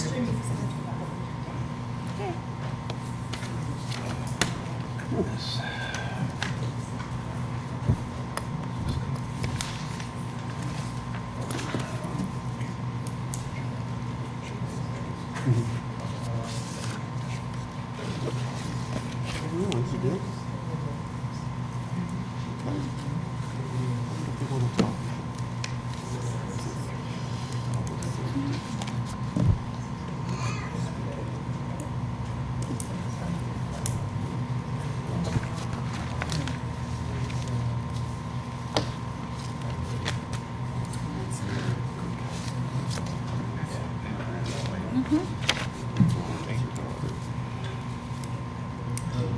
Okay. Goodness.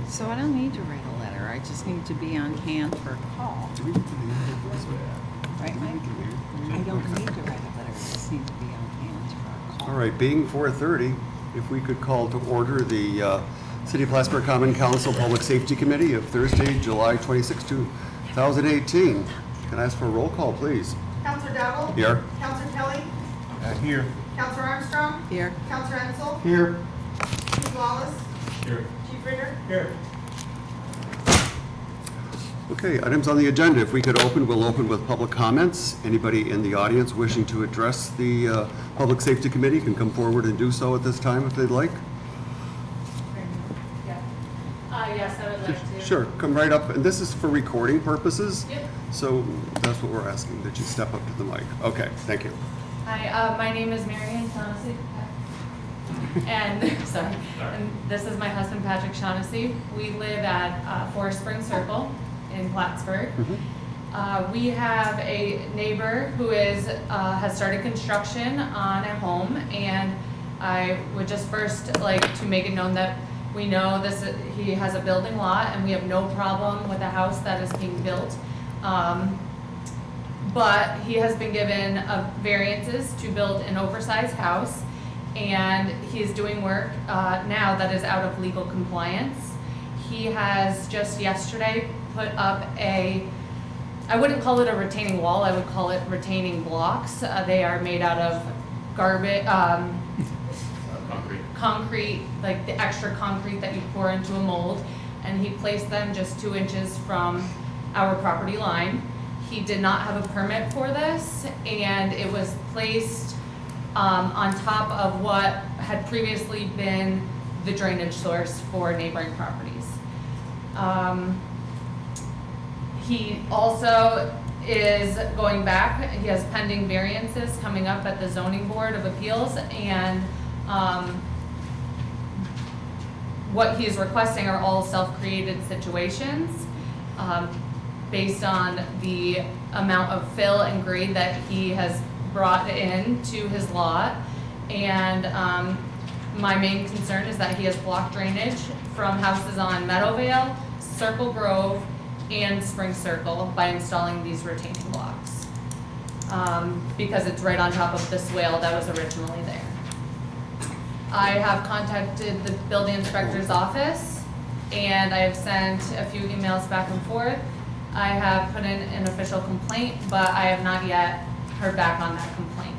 So I don't need to write a letter. I just need to be on hand for a call. Right, Mike? I don't need to write a letter. I just need to be on hand for a call. All right, being 4:30, if we could call to order the City of Plattsburgh Common Council Public Safety Committee of Thursday, July 26, 2018. Can I ask for a roll call, please? Councilor Dowell? Here. Councilor Kelly? Here. Councilor Armstrong? Here. Councilor Ensel? Here. Chief Wallace? Here. Chief Ritter? Here. Okay, items on the agenda. If we could open, we'll open with public comments. Anybody in the audience wishing to address the Public Safety Committee can come forward and do so at this time if they'd like. Yes, I would like to. Sure, come right up. And this is for recording purposes. Yep. So that's what we're asking, that you step up to the mic. Okay, thank you. Hi, my name is Marion Shaughnessy. And, sorry, and this is my husband, Patrick Shaughnessy. We live at Forest Spring Circle in Plattsburgh. We have a neighbor who has started construction on a home, and I would just first like to make it known that we know he has a building lot, and we have no problem with the house that is being built. But he has been given variances to build an oversized house, and he's doing work now that is out of legal compliance. He has just yesterday put up I wouldn't call it a retaining wall, I would call it retaining blocks. They are made out of garbage, concrete, like the extra concrete that you pour into a mold, and he placed them just 2 inches from our property line. He did not have a permit for this, and it was placed on top of what had previously been the drainage source for neighboring properties. He also is going back. He has pending variances coming up at the Zoning Board of Appeals, and what he is requesting are all self-created situations based on the amount of fill and grade that he has brought in to his lot. And my main concern is that he has blocked drainage from houses on Meadowvale, Circle Grove, and Spring Circle by installing these retaining blocks because it's right on top of the swale that was originally there. I have contacted the building inspector's office, and I have sent a few emails back and forth. I have put in an official complaint, but I have not yet heard back on that complaint.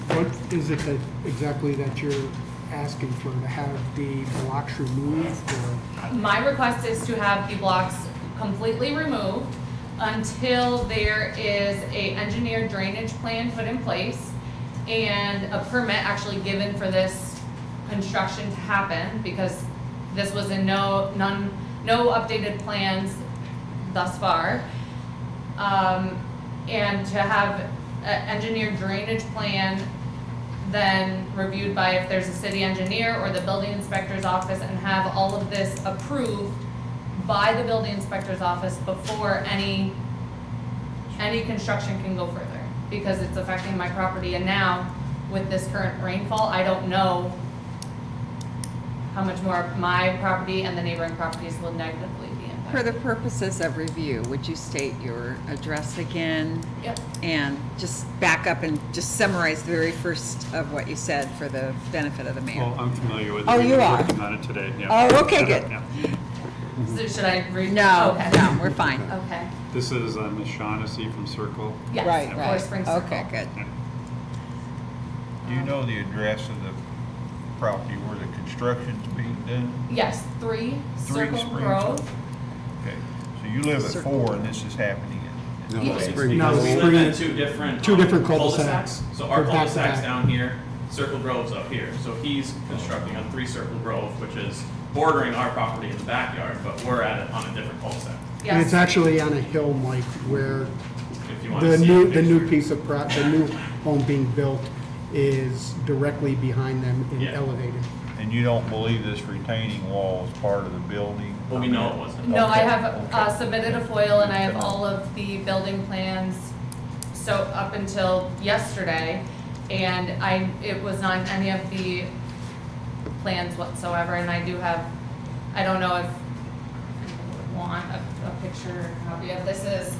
What is it exactly that you're asking for, to have the blocks removed? Or? My request is to have the blocks completely removed until there is an engineered drainage plan put in place and a permit actually given for this construction to happen, because this was in no updated plans thus far, and to have an engineered drainage plan then reviewed by, if there's a city engineer or the building inspector's office, and have all of this approved by the building inspector's office before any construction can go further, because it's affecting my property. And now with this current rainfall, I don't know how much more my property and the neighboring properties will negatively be impacted. For the purposes of review, would you state your address again? Yep. And just back up and just summarize the very first of what you said for the benefit of the mayor. Well, I'm familiar with it. Oh, We you were are? working on it today. Yeah. Oh, okay, good. Yeah. So should I read? No, Okay. no, we're fine. Okay. This is Ms. Shaughnessy from Circle. Yes. Right, Forest right. Spring Circle. Okay, good. Do you know the address of the property where the construction's being done? Yes, 3 Circle Springs? Grove. Okay, so you live at Circle. 4 and this is happening No, Yeah. it's It's Spring No, because we Grove. live in Spring- two different cul-de-sacs. So our They're back to cul-de-sac's back. down here, Circle Grove's up here. So he's constructing on 3 Circle Grove, which is bordering our property in the backyard, but we're at it on a different cul-de-sac. And it's Yes, actually on a hill, Mike, where If you want to the see new, a the new picture. piece of the new home being built is directly behind them and Yeah. elevated. in. And you don't believe this retaining wall is part of the building? Well, we know it wasn't. no, I Okay, have okay. submitted a FOIL and I have all of the building plans, so up until yesterday, and it was on any of the plans whatsoever, and I do have, I don't know if you would want a picture copy of this is,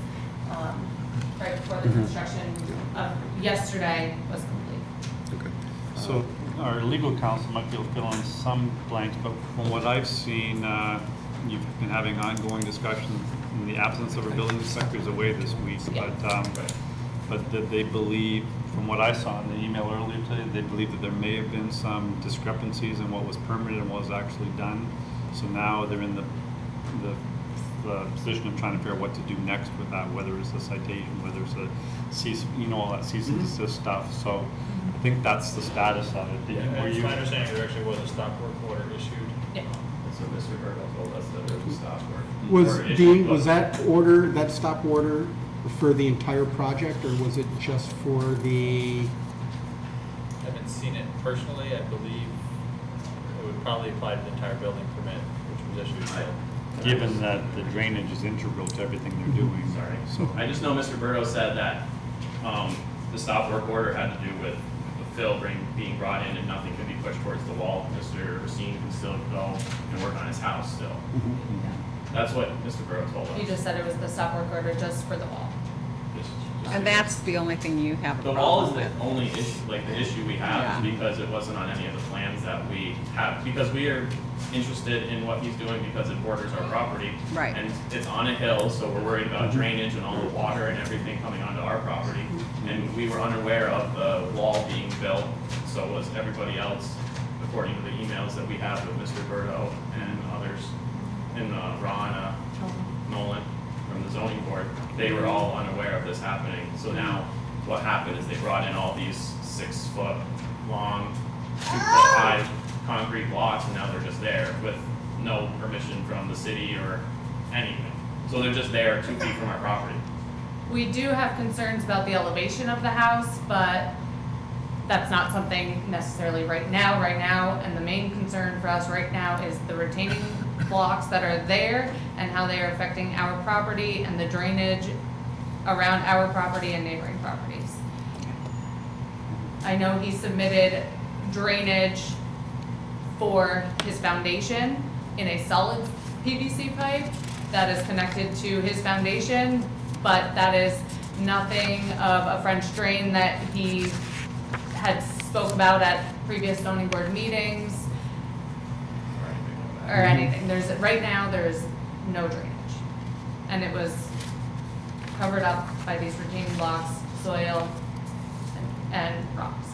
right before the construction of yesterday was complete. Okay. So our legal counsel might be able to fill in some blanks, but from what I've seen, you've been having ongoing discussions in the absence of a building inspectors away this week. Yeah. But that they believe, from what I saw in the email earlier today, they believe that there may have been some discrepancies in what was permitted and what was actually done. So now they're in the position of trying to figure out what to do next with that, whether it's a citation, whether it's a cease, all that cease and desist stuff. So I think that's the status of it. Yeah, Were it's you- my understanding there actually was a stop work order issued. Yeah. So Mr. Berto told us that there was a stop work. Was order issued, Dean, but- was that order, that stop order for the entire project, or was it just for the, I haven't seen it personally. I believe it would probably apply to the entire building permit, which was issued, so. Given that the drainage is integral to everything they're doing. Sorry. So I just know Mr. Berto said that the stop work order had to do with the fill being brought in and nothing could be pushed towards the wall. Mr. Racine can still go and work on his house still. That's what Mr. Berto told us. He just said it was the stop work order just for the wall. And that's the only thing you have a The wall is problem the with. only issue, like the issue we have Yeah. is because it wasn't on any of the plans that we have, because we are interested in what he's doing because it borders our property. Right. And it's on a hill, so we're worried about drainage and all the water and everything coming onto our property. And we were unaware of the wall being built, so was everybody else, according to the emails that we have with Mr. Berto and others, and Ron, Nolan from the zoning board, they were all unaware of this happening. So now what happened is they brought in all these 6-foot long, 2-foot high concrete blocks, and now they're just there with no permission from the city or anything. So they're just there 2 feet from our property. We do have concerns about the elevation of the house, but that's not something necessarily right now, and the main concern for us right now is the retaining blocks that are there and how they are affecting our property and the drainage around our property and neighboring properties. I know he submitted drainage for his foundation in a solid PVC pipe that is connected to his foundation, but that is nothing of a French drain that he had spoke about at previous zoning board meetings or anything. Right now, there's no drainage. And it was covered up by these retaining blocks, soil, and rocks.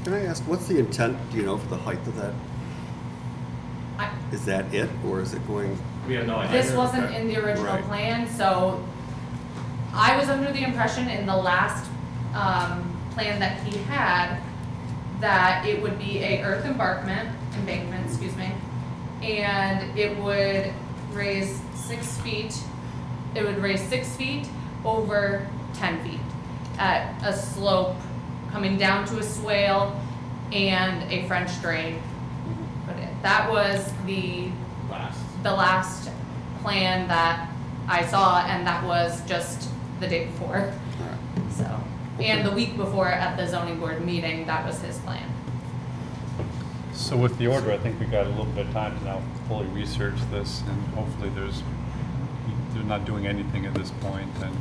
Can I ask, what's the intent, do you know, for the height of that? Is that it, or is it going? We have no idea. This wasn't Okay. in the original Right. plan, so I was under the impression in the last plan that he had that it would be a earth embankment, excuse me, and it would raise 6 feet. It would raise 6 feet over 10 feet at a slope coming down to a swale and a French drain. But that was the last plan that I saw, and that was just the day before. So, and the week before at the zoning board meeting, that was his plan. So with the order, I think we've got a little bit of time to now fully research this, and hopefully they're not doing anything at this point, and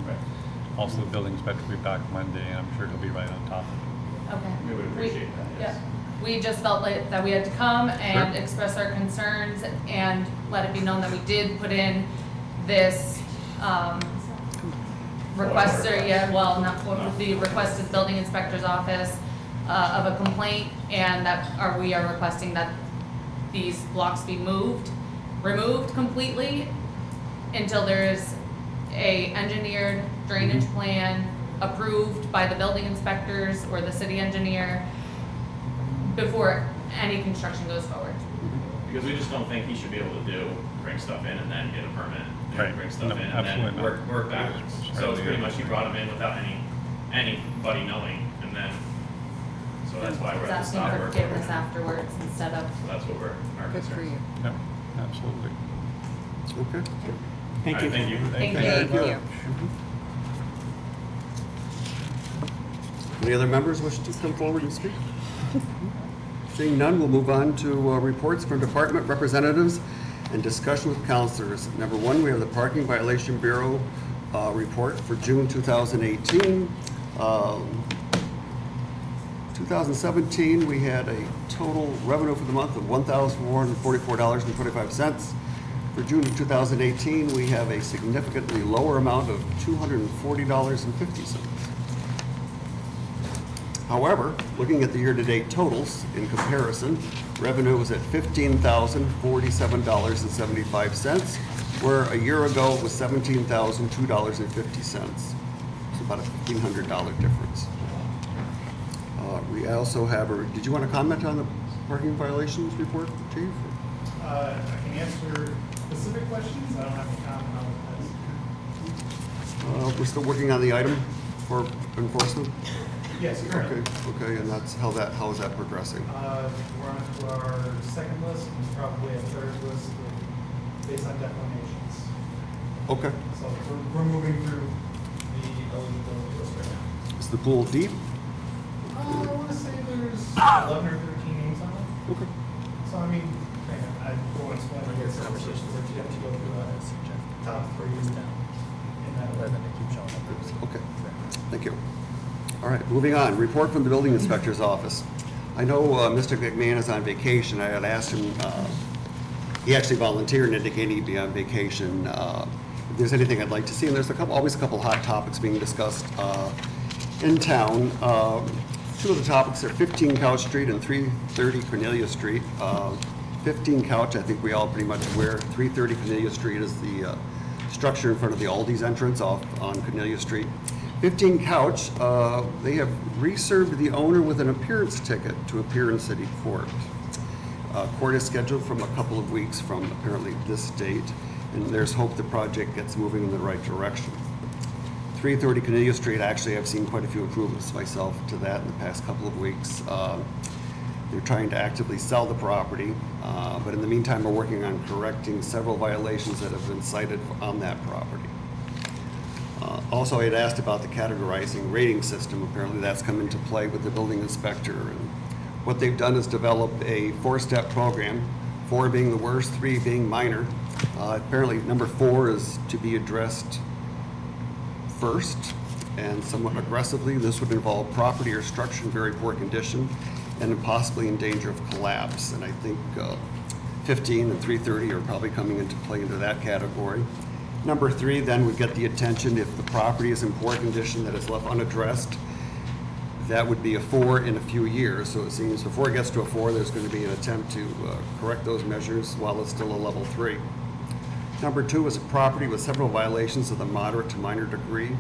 also the building inspector will be back Monday, and I'm sure he'll be right on top of it. Okay. We would appreciate that, yes. Yeah. We just felt like that we had to come and Sure. express our concerns and let it be known that we did put in this, requester, yeah, well, not what the requested building inspector's office, of a complaint, and that we are requesting that these blocks be removed completely until there is a engineered drainage plan approved by the building inspectors or the city engineer before any construction goes forward. Because we just don't think he should be able to bring stuff in and then get a permit. Right. Bring stuff No, in and absolutely then not. work backwards. So it's pretty much he brought him in without anybody knowing, and then, so that's why we're It's at the asking stop for work. forgiveness afterwards instead of. So that's what our Good for concern. you. Yeah, absolutely. Okay. Thank you. Thank you. Thank you. Thank you. Any other members wish to come forward and speak? Seeing none, we'll move on to reports from department representatives and discussion with counselors. Number one, we have the Parking Violation Bureau report for June 2018. 2017, we had a total revenue for the month of $1,444.25. For June of 2018, we have a significantly lower amount of $240.50. However, looking at the year-to-date totals in comparison, revenue was at $15,047.75, where a year ago it was $17,002.50. It's about a $1,500 difference. We also have did you want to comment on the parking violations report, Chief? I can answer specific questions. I don't have to comment on the We're still working on the item for enforcement? Yes, currently. Okay, and how is that progressing? We're on to our second list and probably a third list based on declinations. Okay. So we're moving through the eligibility list right now. Is the pool deep? I want to say there's 11 or 13 names on it. Okay. So I mean, I won't explain what your conversations are. You have to go through top three in that 11 that keep showing up. Okay, thank you. All right, moving on. Report from the building inspector's office. I know Mr. McMahon is on vacation. I had asked him, he actually volunteered and indicated he'd be on vacation. If there's anything I'd like to see, and there's always a couple hot topics being discussed in town. Two of the topics are 15 Couch Street and 330 Cornelia Street. 15 Couch, I think we all pretty much aware. 330 Cornelia Street is the structure in front of the Aldi's entrance off on Cornelia Street. 15 Couch, they have reserved the owner with an appearance ticket to appear in city court. Court is scheduled from a couple of weeks from apparently this date, and there's hope the project gets moving in the right direction. 330 Cornelia Street, actually I've seen quite a few improvements myself to that in the past couple of weeks. They're trying to actively sell the property, but in the meantime we're working on correcting several violations that have been cited on that property. Also, I had asked about the categorizing rating system. Apparently that's come into play with the building inspector. And what they've done is develop a 4-step program, 4 being the worst, 3 being minor. Apparently number 4 is to be addressed first and somewhat aggressively. This would involve property or structure in very poor condition and possibly in danger of collapse. And I think 15 and 330 are probably coming into play into that category. Number 3 then would get the attention if the property is in poor condition that is left unaddressed. That would be a 4 in a few years. So it seems before it gets to a 4, there's going to be an attempt to correct those measures while it's still a level 3. Number 2 is a property with several violations of the moderate to minor degree.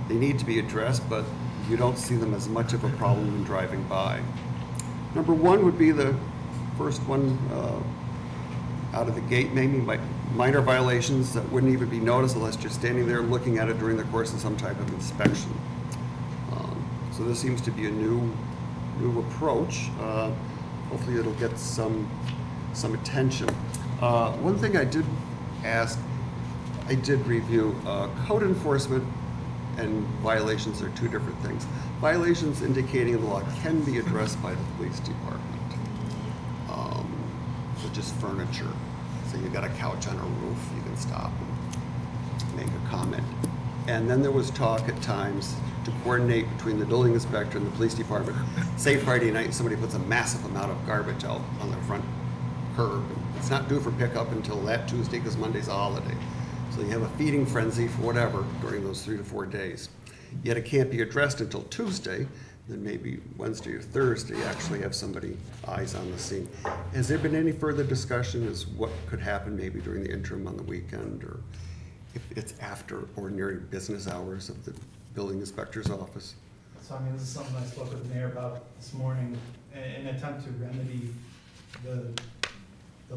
They need to be addressed, but you don't see them as much of a problem when driving by. Number 1 would be the first one out of the gate, maybe minor violations that wouldn't even be noticed unless you're standing there looking at it during the course of some type of inspection. So this seems to be a new approach. Hopefully it'll get some attention. One thing I did ask, I did review, code enforcement and violations are 2 different things. Violations indicating the law can be addressed by the police department. So just furniture. So you got a couch on a roof, you can stop and make a comment. And then there was talk at times to coordinate between the building inspector and the police department. Say Friday night somebody puts a massive amount of garbage out on the front curb. It's not due for pickup until that Tuesday because Monday's a holiday. So you have a feeding frenzy for whatever during those 3 to 4 days. Yet it can't be addressed until Tuesday then maybe Wednesday or Thursday, actually have somebody eyes on the scene. Has there been any further discussion as what could happen maybe during the interim on the weekend, or if it's after ordinary business hours of the building inspector's office? So I mean, this is something I spoke with the mayor about this morning, in an attempt to remedy the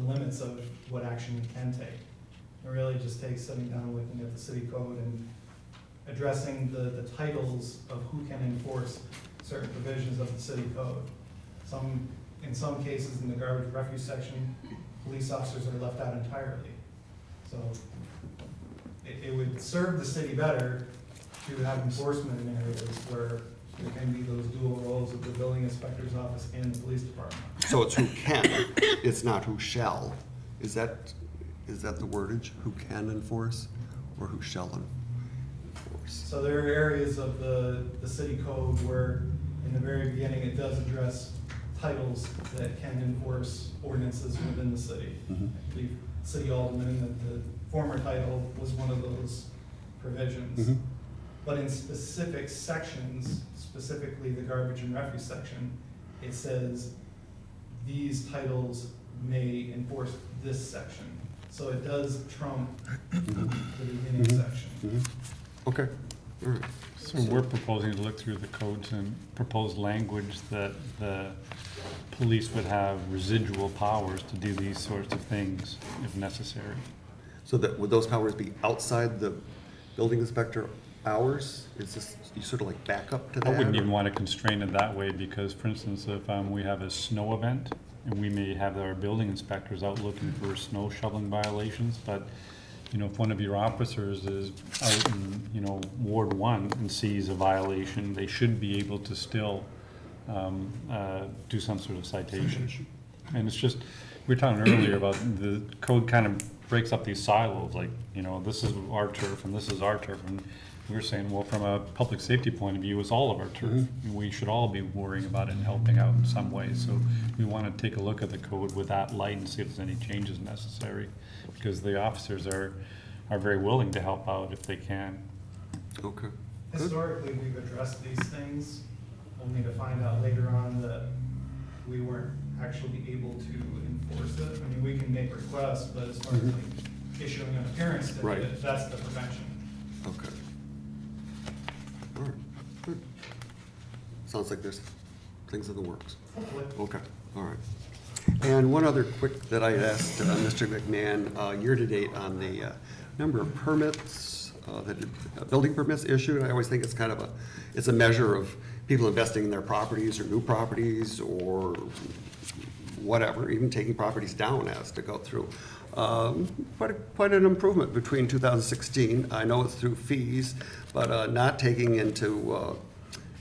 limits of what action we can take. It really just takes sitting down, looking at the city code and addressing the titles of who can enforce certain provisions of the city code. In some cases, in the garbage refuse section, police officers are left out entirely. So it would serve the city better to have enforcement in areas where there can be those dual roles of the building inspector's office and the police department. So it's who can, it's not who shall. Is that the wordage? Who can enforce or who shall enforce? So there are areas of the city code where, in the very beginning, it does address titles that can enforce ordinances within the city. Mhm. I believe city alderman, that the former title was one of those provisions. Mhm. But in specific sections, specifically the garbage and refuse section, it says these titles may enforce this section. So it does trump the beginning Mhm. section. Mhm. Okay, all right. So we're proposing to look through the codes and propose language that the police would have residual powers to do these sorts of things if necessary. So that, would those powers be outside the building inspector hours? Is this, you sort of like back up to that? I wouldn't even or- want to constrain it that way because, for instance, if we have a snow event and we may have our building inspectors out looking for snow shoveling violations, but you know, if one of your officers is out in, you know, Ward 1 and sees a violation, they should be able to still do some sort of citation. And it's just, we were talking earlier about the code kind of breaks up these silos, like, you know, this is our turf and this is our turf. And we were saying, well, from a public safety point of view, it's all of our turf. We should all be worrying about it and helping out in some way. So we want to take a look at the code with that light and see if there's any changes necessary. Because the officers are very willing to help out if they can. Okay. Historically, we've addressed these things, only to find out later on that we weren't actually able to enforce it. I mean, we can make requests, but as far as like issuing an appearance Right. ticket, that's the prevention. Okay. All right, good. Sounds like there's things in the works. Hopefully. Okay, all right. And one other quick that I had asked Mr. McMahon, year-to-date on the number of permits, building permits issued. I always think it's kind of it's a measure of people investing in their properties or new properties or whatever, even taking properties down as to go through. Quite an improvement between 2016. I know it's through fees, but not taking into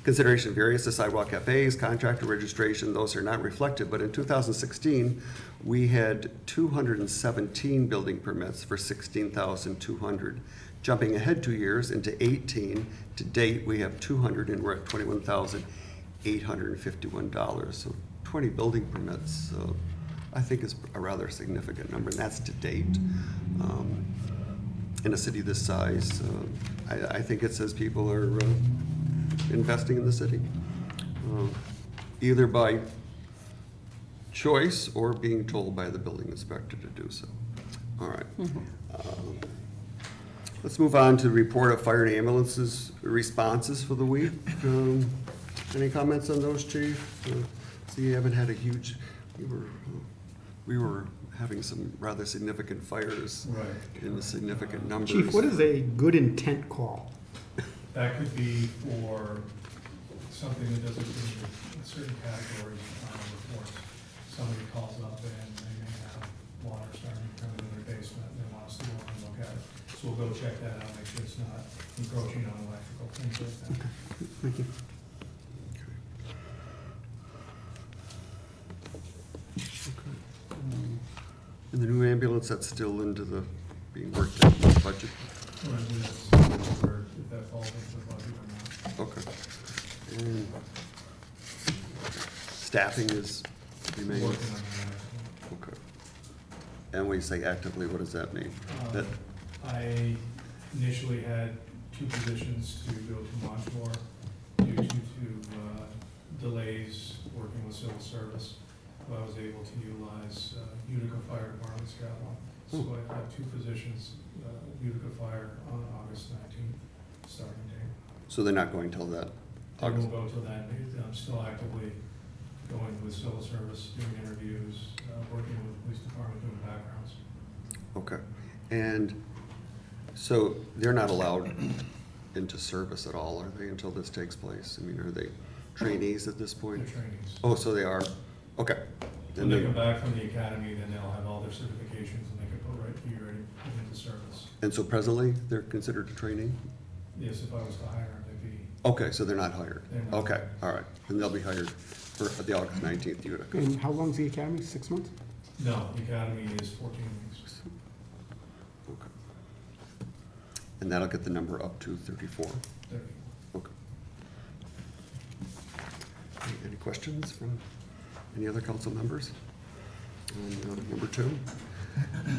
consideration of various sidewalk cafes, contractor registration, those are not reflected. But in 2016, we had 217 building permits for 16,200. Jumping ahead 2 years into 18, to date, we have 200 and we're at $21,851. So 20 building permits, I think is a rather significant number, and that's to date. In a city this size, I think it says people are investing in the city, either by choice or being told by the building inspector to do so. All right. Let's move on to the report of fire and ambulances responses for the week. Any comments on those, Chief? So you haven't had a huge, we were having some rather significant fires in a significant numbers. Chief, what is a good intent call? That could be for something that doesn't fit in certain categories on reports. Somebody calls up and they may have water starting to come into their basement and they want us to go and look at it. So we'll go check that out, make sure it's not encroaching on electrical, things like that. Thank you. And the new ambulance, that's still into the, being worked into the budget? Or if that falls into the budget or not. Okay. And staffing is remains? Working on that. Okay. And when you say actively, what does that mean? That, I initially had 2 positions to go to Montour due to delays working with civil service, but I was able to utilize Utica Fire Department's got one. So I have two positions, Utica Fire on August 19th, starting date. So they're not going till that I August? won't go till that. I'm still actively going with civil service, doing interviews, working with the police department, doing backgrounds. Okay. And so they're not allowed into service at all, are they, until this takes place? I mean, are they trainees at this point? They're trainees. Oh, so they are, okay. When they come back from the academy, then they'll have all their certifications and they can be ready into service. And so presently, they're considered a trainee? Yes, if I was to hire them, they'd be. Okay, so they're not hired? They're not. Okay, all right. And they'll be hired for the August 19th Utica. And how long's the academy? 6 months? No, the academy is 14 weeks. Okay. And that'll get the number up to 34? 34. Okay. Any questions from any other council members? And, number 2.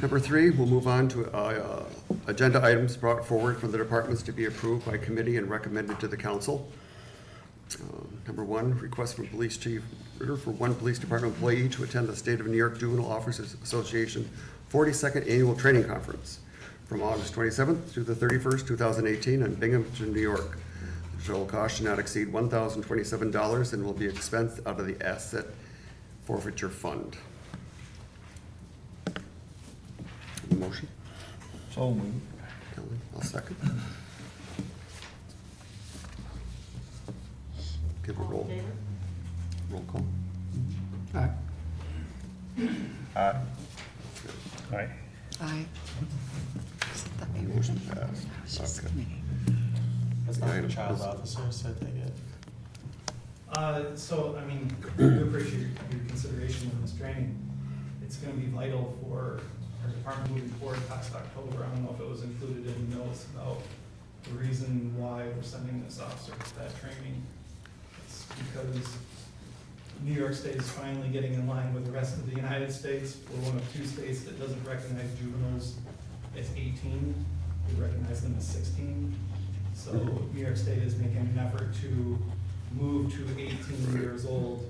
Number 3, we'll move on to agenda items brought forward from the departments to be approved by committee and recommended to the council. Number 1, request from Police Chief Ritter for one police department employee to attend the State of New York Juvenile Officers Association 42nd Annual Training Conference from August 27th through the 31st, 2018 in Binghamton, New York. The total cost should not exceed $1,027 and will be expensed out of the Asset Forfeiture Fund. The motion? So moved. Kelly, I'll second. Give a roll call. Aye. Aye. Aye. Aye. Motion passed. It's just Okay. committee. That's The not item the child is- officers, I take it. So, I mean, we appreciate your consideration of this training. It's gonna be vital for our department moving forward past October. I don't know if it was included in the notes about the reason why we're sending this officer to that training. It's because New York State is finally getting in line with the rest of the United States. We're one of 2 states that doesn't recognize juveniles as 18. We recognize them as 16. So New York State is making an effort to move to 18 years old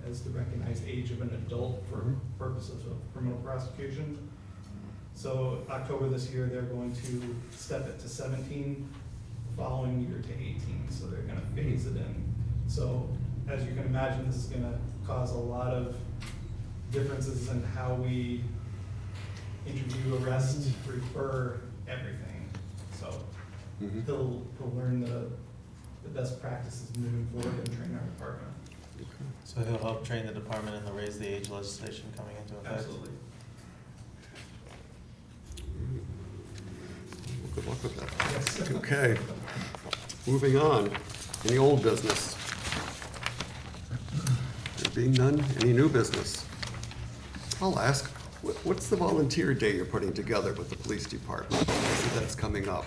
as the recognized age of an adult for purposes of criminal prosecution. So October this year, they're going to step it to 17, the following year to 18, so they're gonna phase it in. So as you can imagine, this is gonna cause a lot of differences in how we interview, arrest, refer, everything. So he'll learn the best practices moving forward and train our department. So he'll help train the department in the raise the age legislation coming into effect? Absolutely. Well, good luck with that. Yes. Okay, moving on. Any old business? There being none, any new business? I'll ask, what's the volunteer day you're putting together with the police department? That's coming up.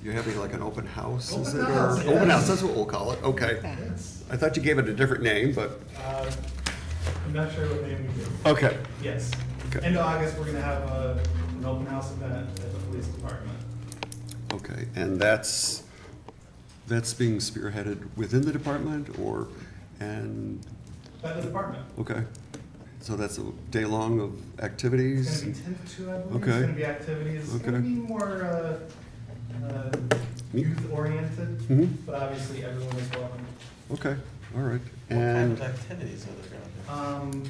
You're having like an open house, is it? Open house, Or open yes. house, that's what we'll call it, okay. Yes. I thought you gave it a different name, but, I'm not sure what name we do. okay. Yes. Okay. End of August, we're gonna have an open house event at the police department. Okay, and that's being spearheaded within the department or, and, By the department. okay. So that's a day long of It's activities? gonna be 10 to 2, I believe. Okay. It's gonna be activities. It's gonna Okay. be more youth-oriented, Mhm. but obviously everyone is welcome. Okay, all right. What kind And, of activities are there gonna be?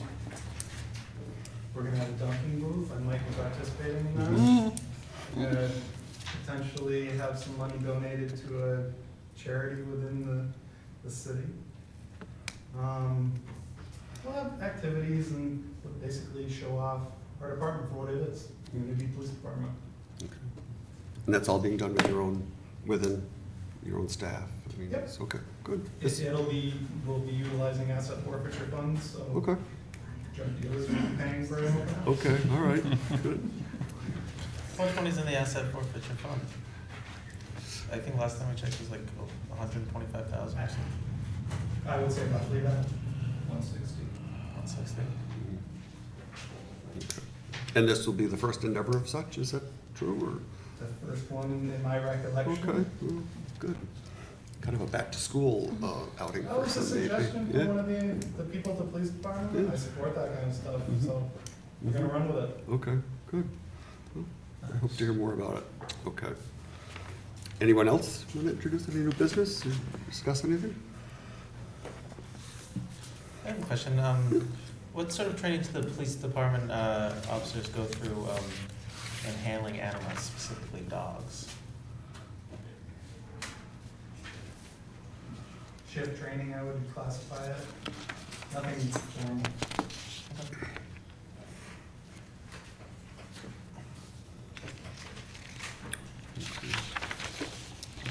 We're gonna have a dunking booth. I might be participating in that. Mhm. We're gonna potentially have some money donated to a charity within the city. We'll have activities and we'll basically show off our department for what it is, community police department. and that's all being done with within your own staff? I mean, Yep. it's- Okay, good. We'll be utilizing asset forfeiture funds, so Okay, drug dealers will be paying for it. okay, all right, good. What money's in the asset forfeiture fund? I think last time I checked it was like 125,000 or something. I would say roughly that. 160. 160. And this will be the first endeavor of such, is that true, The first one in my or? recollection. Okay, well, good. kind of a back-to-school outing That for was a some maybe. suggestion from Yeah. one of the people at the police department. Yeah. I support that kind of stuff, Mhm. so we're gonna run with it. Okay, good. Well, I hope to hear more about it. Okay. Anyone else want to introduce any new business or discuss anything? I have a question. What sort of training do the police department officers go through in handling animals, specifically dogs? Shift training, I would classify it. Nothing formal.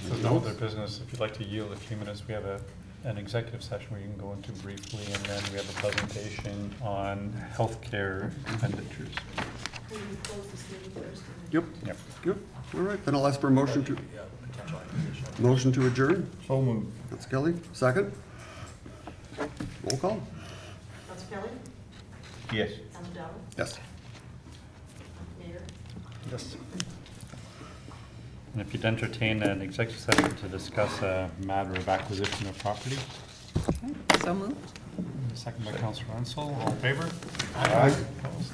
So no other business, if you'd like to yield a few minutes, we have an executive session where you can go into briefly, and then we have a presentation on healthcare expenditures. Yep. Yep. Yep. All right, then I'll ask for a motion to adjourn. So moved. That's Kelly. Second? Roll call? Council Kelly? Yes. Council Dowd? Yes. Mayor? Yes. And if you'd entertain an executive session to discuss a matter of acquisition of property. Okay, so moved. Second by Councilor Ansel, all in favor? Aye. Opposed?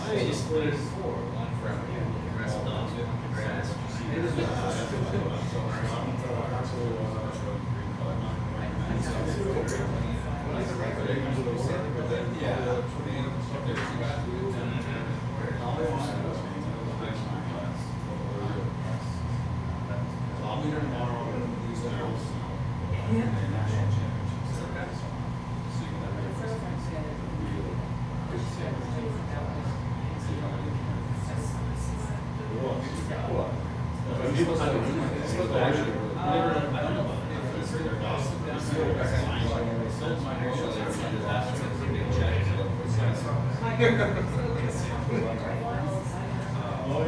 Hey, just Oh,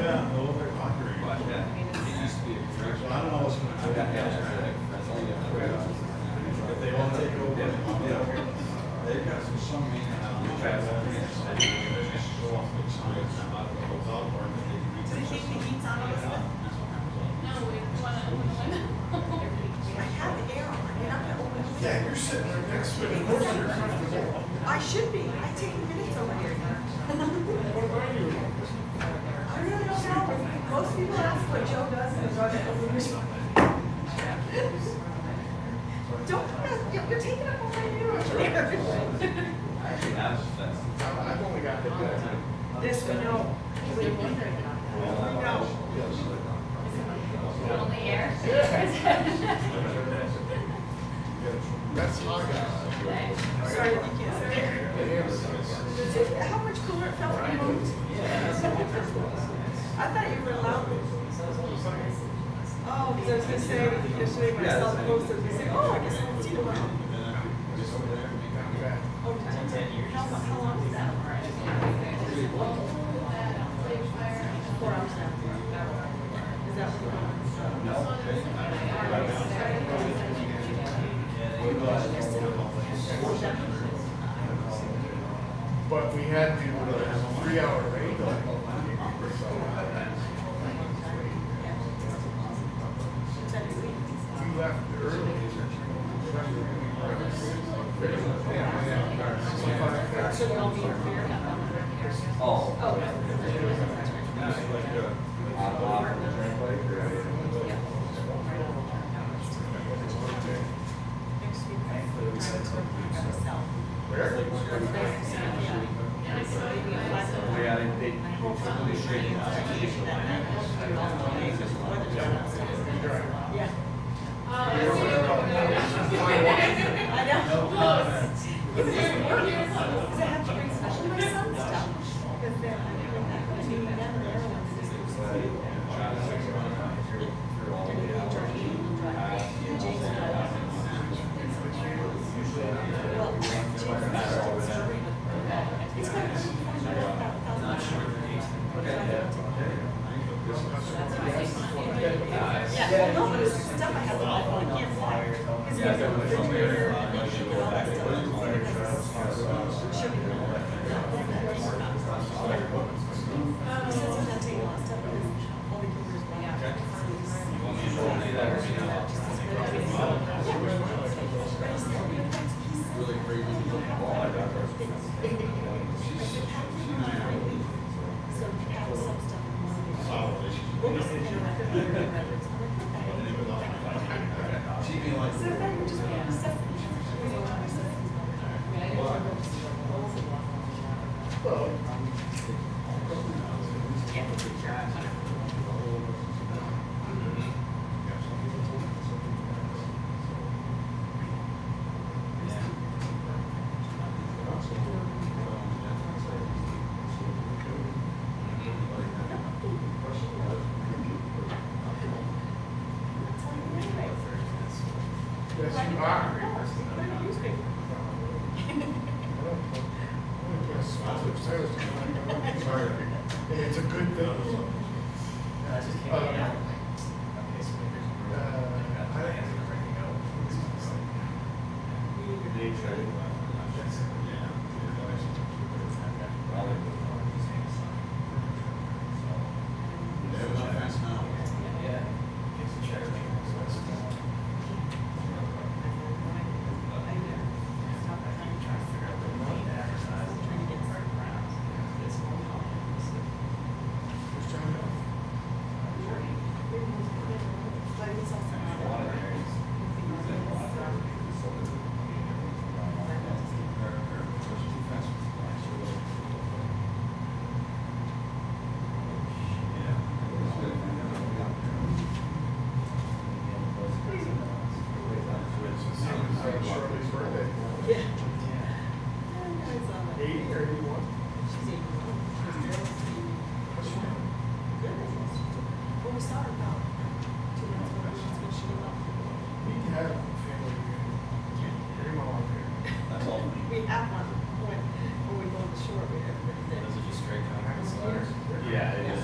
yeah, the older concrete. I don't know what's going to happen. If they all take over. They've got some main. Do you think the heat's on outside? No, we want to. I have the air on, you're not gonna open the window. Yeah, you're sitting right next to it. Of course you're comfortable. I should be, I take minutes over here. I really don't know, most people ask what Joe does and it's right over here. Don't, you're taking up all my view over there. I've only got the good. This we know. We know. Only air. That's hot. Sorry, you can't say. How much cooler it felt when you moved? I thought you were allowed. Oh, because I was gonna say, yesterday when I saw the post, I was gonna say, oh, I guess I'll see the one. Oh, 10 years. How long is that? 4 hours now. Is that But we had to 3-hour rate. We left early. So they'll be here. Oh. Yes, you are. And it's a good thing. Yeah, it is.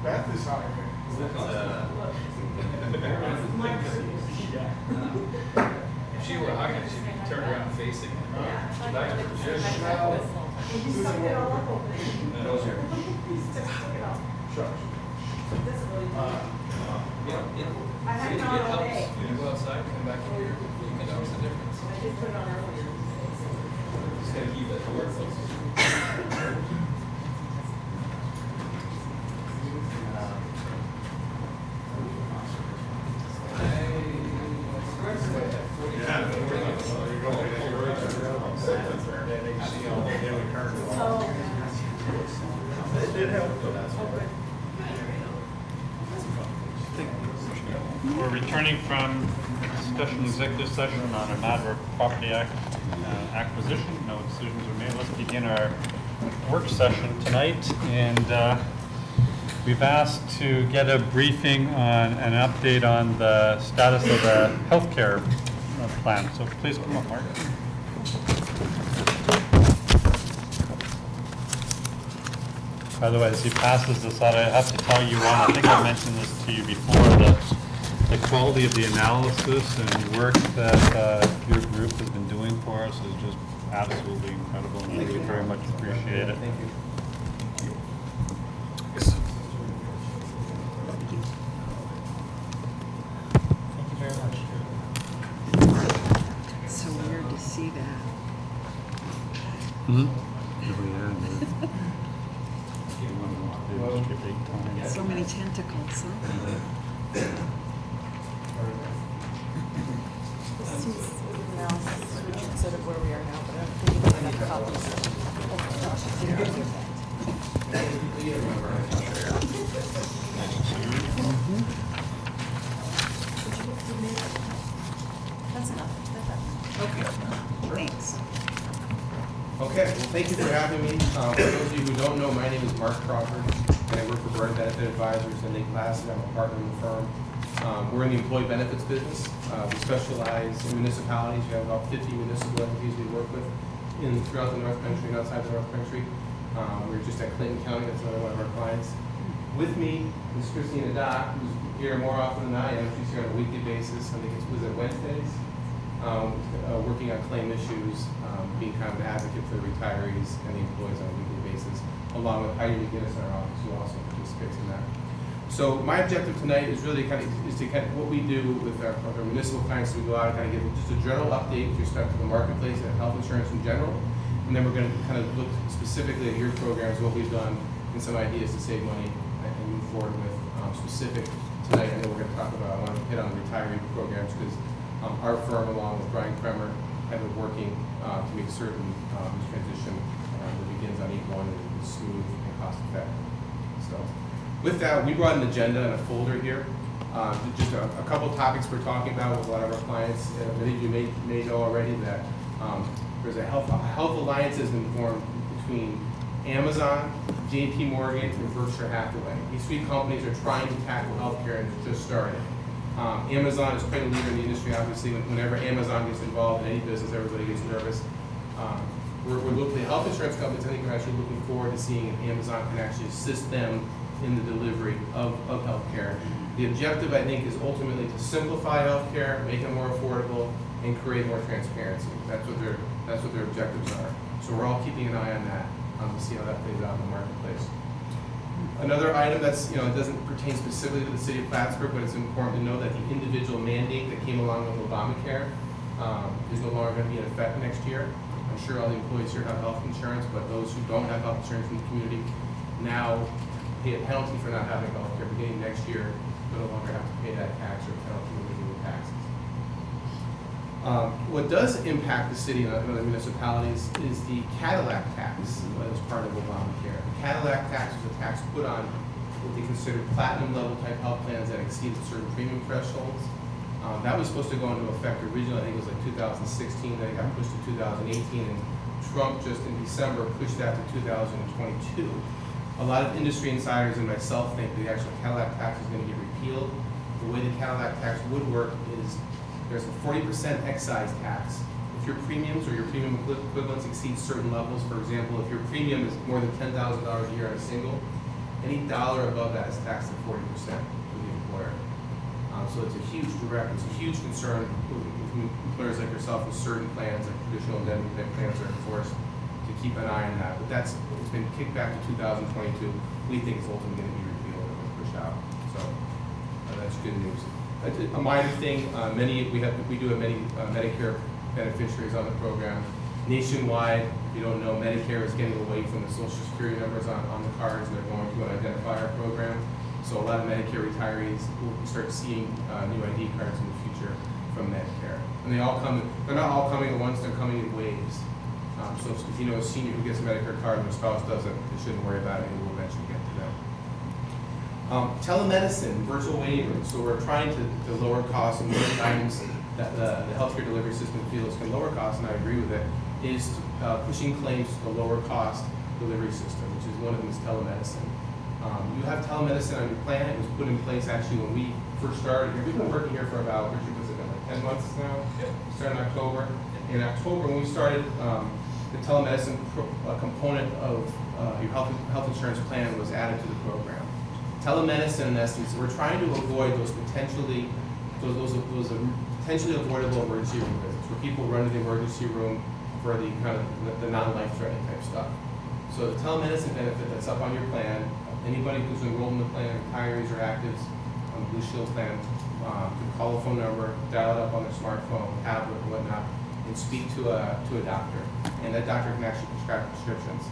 Beth is hot. If she were hugging, she'd be turned around facing. He sucked it all up over there. He took it all. This is really I had it on all day. When you go outside, come back in here, you can notice the difference. I did put it on earlier. Just gotta keep that door closed. We're returning from discussion executive session on a matter of property acquisition. No decisions were made. Let's begin our work session tonight. And we've asked to get a briefing on an update on the status of the healthcare plan. So please come up, Mark. By the way, as he passes this out, I have to tell you one, I think I mentioned this to you before, the quality of the analysis and work that your group has been doing for us is just absolutely incredible, and we very much appreciate it. Thank you. Thank you very much. So weird to see that. So many tentacles, huh? This is now switch instead of where we are now, but I don't think we have enough copies. That's enough. Okay. Thanks. Okay, well, thank you for having me. For those of you who don't know, my name is Mark Crawford, and I work for Burn Benefit Advisors and Nick Classic. I'm a partner in the firm. We're in the employee benefits business. We specialize in municipalities. We have about 50 municipal entities we work with throughout the North Country and outside the North Country. We're just at Clinton County. That's another one of our clients. With me is Christina Dock, who's here more often than I am. She's here on a weekly basis. I think was it Wednesdays? Working on claim issues, being kind of an advocate for the retirees and the employees on a weekly basis, along with Heidi McGinnis in our office, who also participates in that. So my objective tonight is really what we do with our municipal clients. We go out and kind of give just a general update with respect to the marketplace and health insurance in general, and then we're going to kind of look specifically at your programs, what we've done, and some ideas to save money and move forward with specific. Tonight, I know we're going to talk about, I want to hit on the retiree programs because Our firm, along with Brian Kremer, have been working to make certain this transition that begins on 8/1 is smooth and cost-effective. So, with that, we brought an agenda and a folder here. Just a couple topics we're talking about with a lot of our clients. Many of you may know already that there's a health alliance has been formed between Amazon, JP Morgan, and Berkshire Hathaway. These three companies are trying to tackle healthcare, and it's just started. Amazon is quite a leader in the industry. Obviously, whenever Amazon gets involved in any business, everybody gets nervous. We're looking at health insurance companies. I think we're actually looking forward to seeing if Amazon can actually assist them in the delivery of healthcare. The objective, I think, is ultimately to simplify healthcare, make it more affordable, and create more transparency. That's what their objectives are. So we're all keeping an eye on that to see how that plays out in the marketplace. Another item that's, it doesn't pertain specifically to the city of Plattsburgh, but it's important to know that the individual mandate that came along with Obamacare is no longer going to be in effect next year. I'm sure all the employees here have health insurance, but those who don't have health insurance in the community now pay a penalty for not having health care. Beginning next year, they'll no longer have to pay that tax or penalty when they do the taxes. What does impact the city and other municipalities is the Cadillac tax as part of Obamacare. The Cadillac tax is a tax put on what they consider platinum level type health plans that exceed certain premium thresholds. That was supposed to go into effect originally, I think it was like 2016, then it got pushed to 2018, and Trump just in December pushed that to 2022. A lot of industry insiders and myself think the actual Cadillac tax is going to get repealed. The way the Cadillac tax would work is there's a 40% excise tax. If your premiums or your premium equivalents exceed certain levels, for example, if your premium is more than $10,000 a year on a single, any dollar above that is taxed at 40% for the employer. So it's a huge concern with employers like yourself with certain plans, like traditional indemnity plans are enforced, to keep an eye on that. But it's been kicked back to 2022. We think it's ultimately going to be repealed and pushed out. So that's good news. A minor thing, we do have many Medicare beneficiaries on the program. Nationwide, if you don't know, Medicare is getting away from the Social Security numbers on the cards, and they're going to an identifier program. So a lot of Medicare retirees will start seeing new ID cards in the future from Medicare. And they're not all coming at once, they're coming in waves. So if you know a senior who gets a Medicare card and their spouse doesn't, they shouldn't worry about it, and we'll eventually get to them. Telemedicine, virtual waiting rooms. So we're trying to lower costs, and one of the items that the healthcare delivery system feels can lower costs, and I agree with it, is pushing claims to the lower cost delivery system, which is one of them is telemedicine. You have telemedicine on your plan. It was put in place actually when we first started here. We've been working here for about, Richard, was it like 10 months now? We started in October. In October, when we started, the telemedicine component of your health insurance plan was added to the program. Telemedicine, in essence, we're trying to avoid those potentially avoidable emergency room visits, where people run to the emergency room for the kind of the non-life-threatening type stuff. So the telemedicine benefit that's up on your plan, anybody who's enrolled in the plan, retirees or actives on the Blue Shield plan, can call a phone number, dial it up on their smartphone, tablet, and whatnot, and speak to a doctor, and that doctor can actually prescribe prescriptions.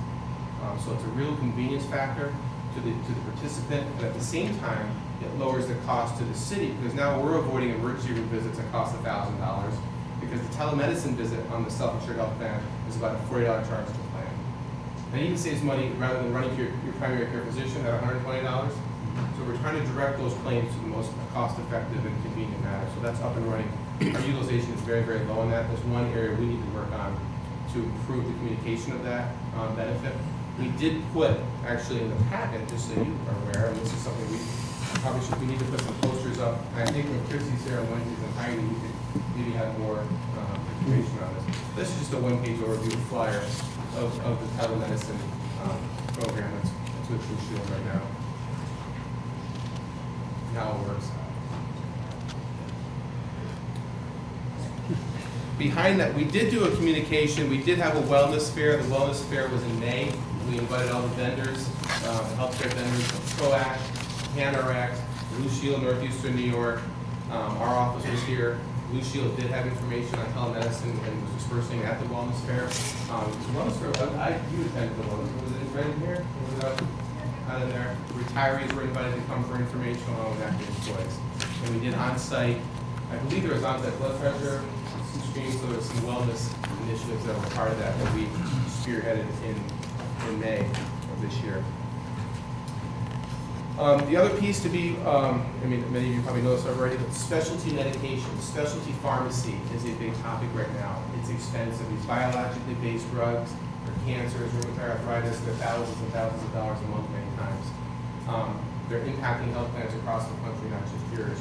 So it's a real convenience factor to the participant, but at the same time, it lowers the cost to the city, because now we're avoiding emergency room visits that cost $1,000, because the telemedicine visit on the self-insured health plan is about a $40 charge to the plan. And it even saves money rather than running to your primary care physician at $120. So we're trying to direct those claims to the most cost-effective and convenient manner. So that's up and running. Our utilization is very, very low on that. There's one area we need to work on to improve the communication of that benefit. We did put, actually in the packet, just so you are aware, and this is something we need to put some posters up. And I think when Chrissy's here on Wednesdays and Heidi, we could maybe have more information on this. This is just a one-page overview flyer of the telemedicine program that's with Blue Shield right now. And how it works. Behind that, we did do a communication. We did have a wellness fair. The wellness fair was in May. We invited all the vendors, healthcare vendors from ProAct, Panoract, Blue Shield, Northeastern New York. Our office was here. Blue Shield did have information on telemedicine and was dispersing at the wellness fair. The wellness fair, you attended the wellness fair. Was it right in here? Or was it out of there? Retirees were invited to come for information along with active employees. And we did on-site I believe there was onset blood pressure, some screening, so there was some wellness initiatives that were part of that we spearheaded in May of this year. The other piece to be, many of you probably know this already, but specialty medication, specialty pharmacy is a big topic right now. It's expensive. These biologically based drugs for cancers, rheumatoid arthritis, they're thousands and thousands of dollars a month many times. They're impacting health plans across the country, not just yours.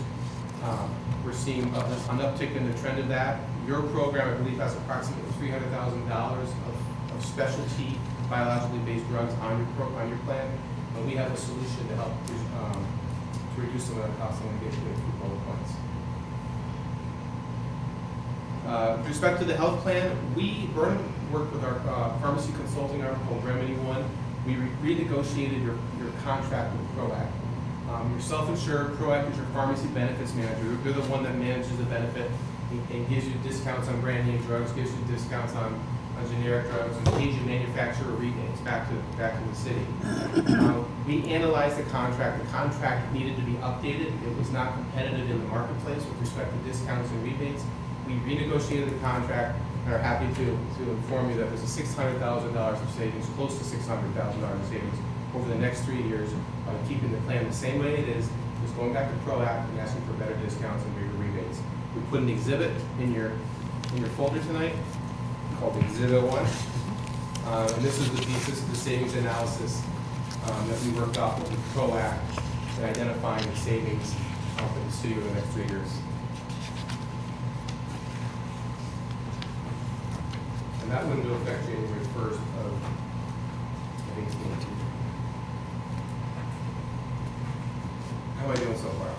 We're seeing an uptick in the trend of that. Your program, I believe, has approximately $300,000 of specialty biologically based drugs on your plan. And we have a solution to help to reduce some of that cost. I'm going to get to a few bullet points. With respect to the health plan, Vernon worked with our pharmacy consulting arm called Remedy One. We renegotiated your contract with PROACT. You're self-insured. PROACT is your pharmacy benefits manager. They're the one that manages the benefit and gives you discounts on brand name drugs, gives you discounts on generic drugs, and pays you manufacturer rebates back to the city. We analyzed the contract. The contract needed to be updated. It was not competitive in the marketplace with respect to discounts and rebates. We renegotiated the contract and are happy to inform you that there's a $600,000 of savings, close to $600,000 of savings over the next 3 years, keeping the plan the same way it is, just going back to PROACT and asking for better discounts and bigger rebates. We put an exhibit in your folder tonight called Exhibit 1. And this is the savings analysis that we worked off with PROACT in identifying the savings for the city over the next 3 years. And that went into effect January 1st of 2018. How am I doing so far?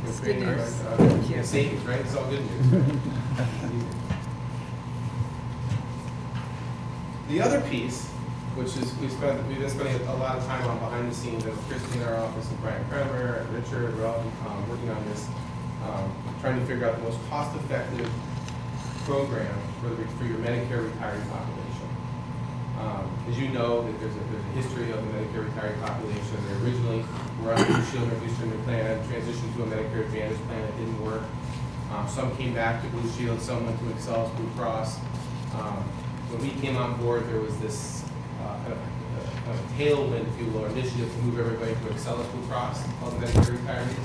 It's good Great, news. right? Yeah, savings, right? It's all good news. The other piece, which is we've been spending a lot of time on behind the scenes, with Christy in our office, and Brian Kramer, and Richard, we're all working on this, trying to figure out the most cost-effective program for your Medicare retiree population. As you know, that there's a history of the Medicare retiree population. They originally were on the Blue Shield or Blue Shield plan, transitioned to a Medicare Advantage plan that didn't work. Some came back to Blue Shield, some went to Excel's Blue Cross. When we came on board, there was this kind of tailwind, if you will, or initiative to move everybody to Excel's Blue Cross, called the Medicare retirees.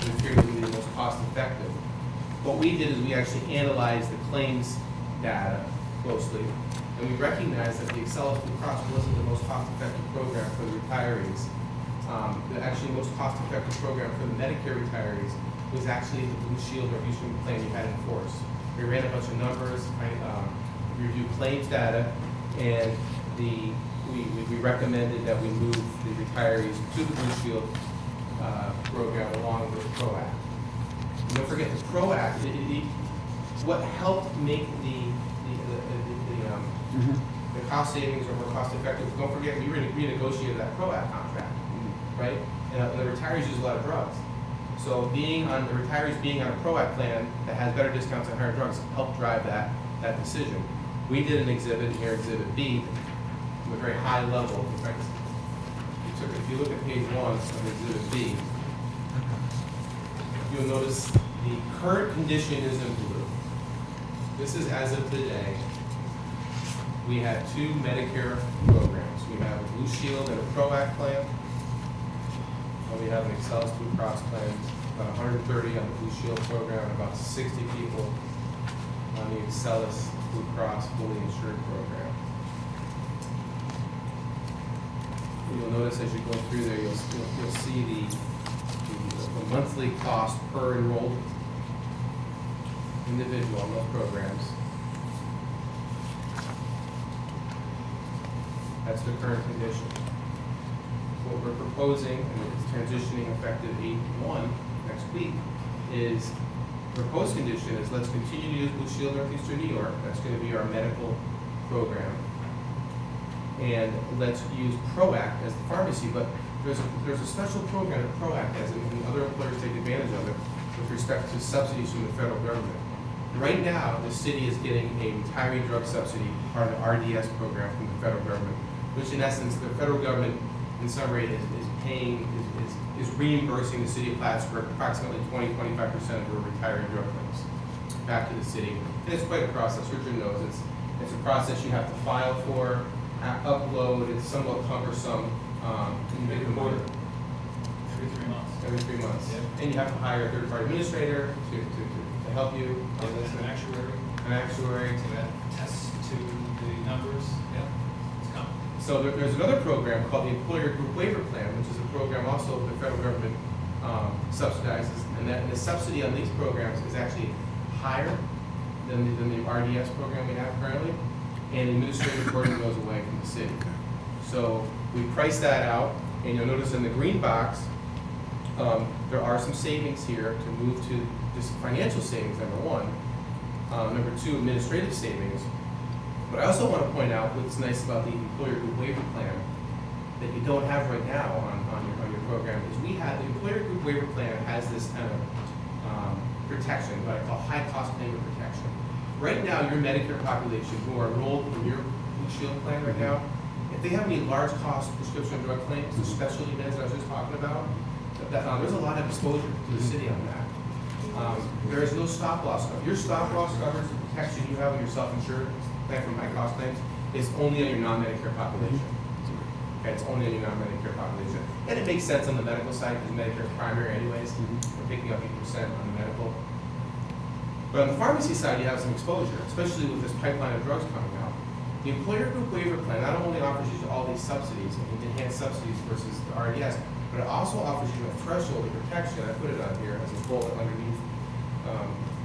We figured it would be the most cost effective. What we did is we actually analyzed the claims data closely, and we recognized that the Excel's Blue Cross wasn't the most cost-effective program for the retirees. The actually most cost-effective program for the Medicare retirees was actually the Blue Shield or Blue Shield plan you had in force. We ran a bunch of numbers, reviewed claims data, and we recommended that we move the retirees to the Blue Shield program along with PROACT. And don't forget the PROACT. What helped make the cost savings or more cost effective? Don't forget we renegotiated that PROACT contract, right? And the retirees use a lot of drugs. So the retirees being on a PROACT plan that has better discounts on higher drugs helped drive that decision. We did an exhibit here, Exhibit B, from a very high level. In fact, if you look at page 1 of Exhibit B, you'll notice the current condition is in blue. This is as of today. We have 2 Medicare programs. We have a Blue Shield and a PROACT plan. And we have an Excel's Blue Cross plan, about 130 on the Blue Shield program, and about 60 people on the Excel's Blue Cross fully insured program. You'll notice as you go through there, you'll see the monthly cost per enrolled individual on those programs. That's the current condition. What we're proposing, and it's transitioning effective 8/1 next week, is the proposed condition is let's continue to use Blue Shield Northeastern New York. That's going to be our medical program. And let's use PROACT as the pharmacy, but there's a special program that PROACT has, and other employers take advantage of it with respect to subsidies from the federal government. Right now, the city is getting a retiree drug subsidy, part of the RDS program from the federal government, which in essence, the federal government, in summary, is paying, is reimbursing the city of Plattsburgh approximately 20-25% of their retiring drug claims back to the city. And it's quite a process. Richard knows it's a process you have to file for, upload. It's somewhat cumbersome. And make them order. Every 3 months. Every 3 months. Yep. And you have to hire a third-party administrator to help you. Yep, and an actuary. An actuary. To that test to the numbers. Yeah, it's coming. So there's another program called the Employer Group Waiver Plan, which is a program also the federal government subsidizes, and the subsidy on these programs is actually higher than the RDS program we have currently, and the administrative burden goes away from the city. So we price that out, and you'll notice in the green box, there are some savings here to move to this financial savings, number one. Number two, administrative savings. But I also want to point out what's nice about the Employer Group Waiver Plan that you don't have right now on your program is the Employer Group Waiver Plan has this kind of protection, what I call high cost payment protection. Right now, your Medicare population who are enrolled in your Blue Shield plan right now, if they have any large cost prescription drug claims, the specialty meds that I was just talking about, there's a lot of exposure to the city on that. There is no stop loss coverage. Your stop loss coverage, the protection you have on your self-insured plan from high cost claims, is only on your non-Medicare population. Okay, it's only on your non-Medicare population. And it makes sense on the medical side because Medicare is primary anyways. We're picking up 8% on the medical. But on the pharmacy side, you have some exposure, especially with this pipeline of drugs coming out. The Employer Group Waiver Plan not only offers you all these subsidies, enhanced subsidies versus the RDS, but it also offers you a threshold of protection. I put it on here as a bullet underneath.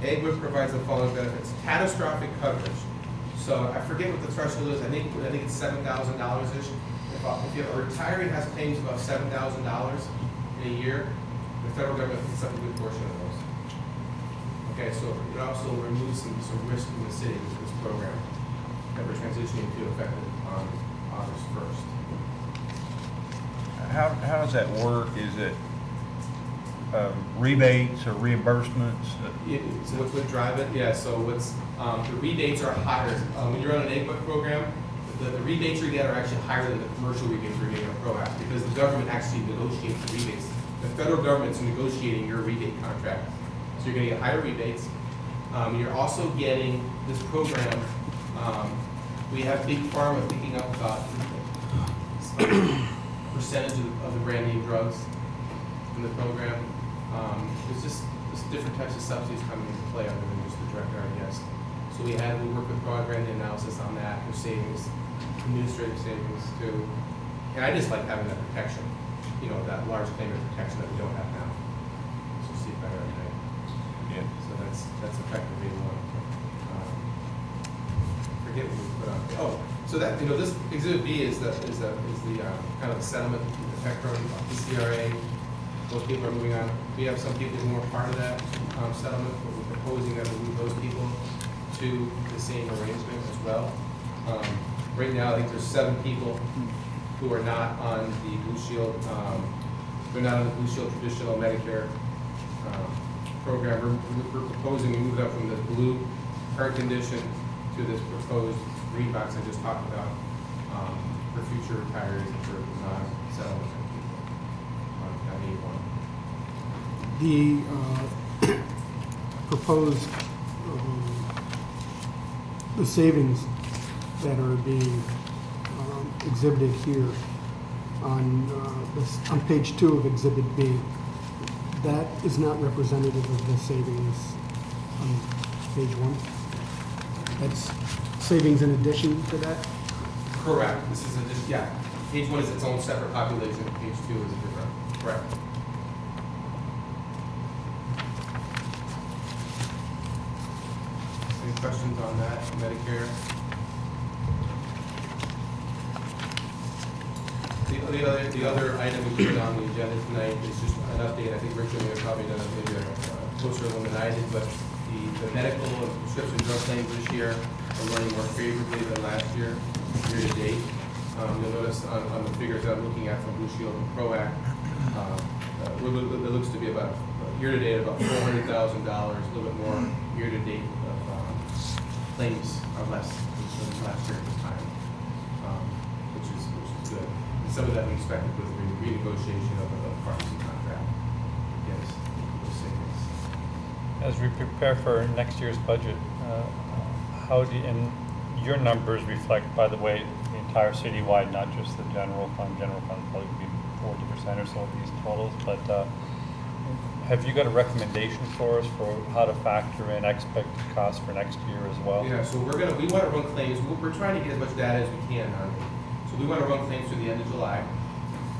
AGWIP provides the following benefits: catastrophic coverage. So I forget what the threshold is. I think it's $7,000-ish. If you have a retiree has claims above $7,000 in a year, the federal government picks up a good portion of those. Okay, so it also removes some risk in the city with this program that we're transitioning to effective on August 1st. How does that work? Is it rebates or reimbursements? So what would drive it? Yeah, so the rebates are higher. When you're on an AGWIP program, the rebates you get are actually higher than the commercial rebates you're getting on ProAct because the government actually negotiates the rebates. The federal government's negotiating your rebate contract. So you're going to get higher rebates. You're also getting this program. We have Big Pharma picking up about percentage of the brand name drugs in the program. There's just different types of subsidies coming into play other than just the direct RDS. So we work with broadband analysis on that. There's savings, administrative savings too. And I just like having that protection, that large claimant protection that we don't have now. So see better every day. Yeah. So that's effectively one. Forget what we put on. Oh, so that this Exhibit B is the kind of the settlement effect from the CRA. Those people are moving on. We have some people who are part of that settlement, but we're proposing that we move those people to the same arrangement as well. Right now, I think there's 7 people who are not on the Blue Shield. They're not on the Blue Shield traditional Medicare program. We're proposing we move it up from the blue heart condition to this proposed green box I just talked about for future retirees and for non-settlement people on The proposed the savings that are being exhibited here on page 2 of Exhibit B, that is not representative of the savings on page 1. That's savings in addition to that? Correct. This is page 1 is its own separate population. Page 2 is a different. Correct. Any questions on that, Medicare? The other item we put on the agenda tonight is just an update. I think Richard may have probably done maybe a closer one than I did, but the medical and prescription drug claims this year are running more favorably than last year to date. You'll notice on the figures that I'm looking at from Blue Shield and ProAct, it looks to be about year to date about $400,000, a little bit more year to date of claims are less than last year at this time, which is good. some of that we expected with renegotiation of the pharmacy contract. Yes, those savings. As we prepare for next year's budget, how do you, and your numbers reflect, by the way, the entire citywide, not just the general fund. General fund probably be 40% or so of these totals, but have you got a recommendation for us for how to factor in expected costs for next year as well? Yeah, so we want to run claims. We're trying to get as much data as we can on it. So we want to run claims through the end of July.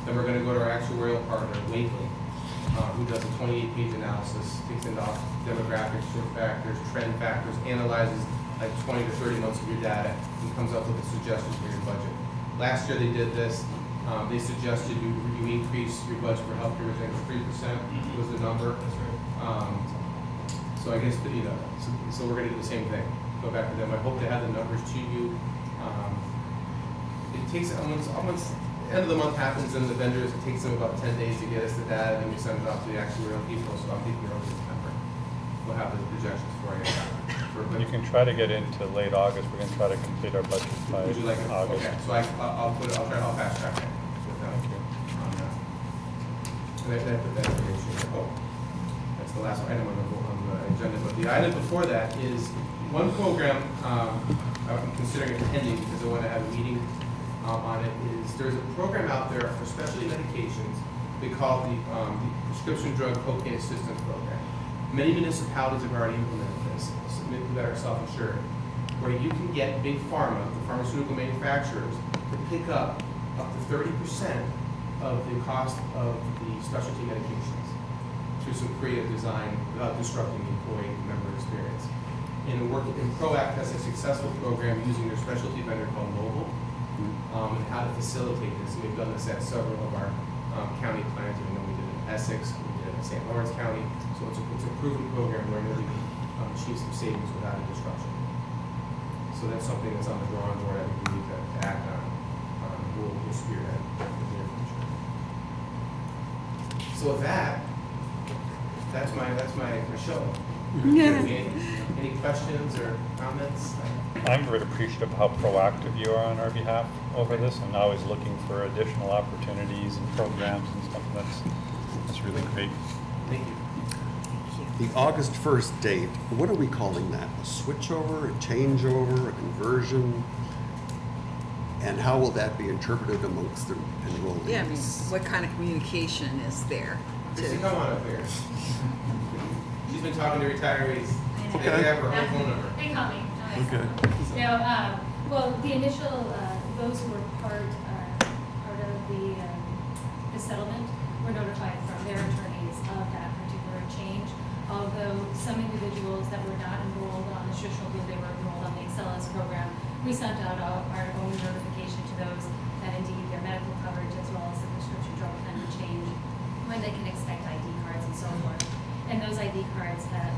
Then we're going to go to our actuarial partner, Wakely, who does a 28-page analysis, takes into demographics, shift factors, trend factors, analyzes like 20 to 30 months of your data, and comes up with a suggestion for your budget. Last year they did this. They suggested you increase your budget for healthcare, which I think 3% was the number. That's right. So I guess, so we're going to do the same thing. Go back to them. I hope to have the numbers to you. It takes almost end of the month happens, and the vendors, it takes them about 10 days to get us the data, and then we send it off to the actuarial people. So I'm thinking early September. We'll have the projections for you. You can try to get into late August. We're going to try to complete our budget by Would you like it? August. Okay, so I'll fast track it. Thank you. And I put that information. Oh, that's the last item on the agenda. But the item before that is one program I'm considering attending because I want to have a meeting on it. Is there's a program out there for specialty medications they call the Prescription Drug Cocaine Assistance Program. Many municipalities have already implemented this, that are self-insured, where you can get big pharma, the pharmaceutical manufacturers, to pick up to 30% of the cost of the specialty medications through some creative design without disrupting the employee member experience. And ProAct has a successful program using their specialty vendor called Mobile, and how to facilitate this. And we've done this at several of our county plants. We did it in Essex, we did it in St. Lawrence County. So it's a proven program where we can achieve some savings without a disruption. So that's something that's on the drawing board. I think we need to act on. We'll spearhead in the near future. So with that's my show. Any questions or comments? I'm very appreciative of how proactive you are on our behalf over this, and always looking for additional opportunities and programs and stuff. That's really great. Thank you. The August 1st date, what are we calling that? A switchover, a changeover, a conversion? And how will that be interpreted amongst the enrollees? Yeah, I mean, what kind of communication is there? Chrissy, come on up here. She's been talking to retirees. Okay. They have her own phone number. They call me. Okay. No, well, the initial, those who were part of the settlement were notified from their attorneys of that particular change. Although some individuals that were not enrolled on the traditional bill, they were enrolled on the Excellus program, we sent out our own notification to those that indeed their medical coverage as well as the prescription drug plan would change, when they can expect ID cards and so forth. And those ID cards have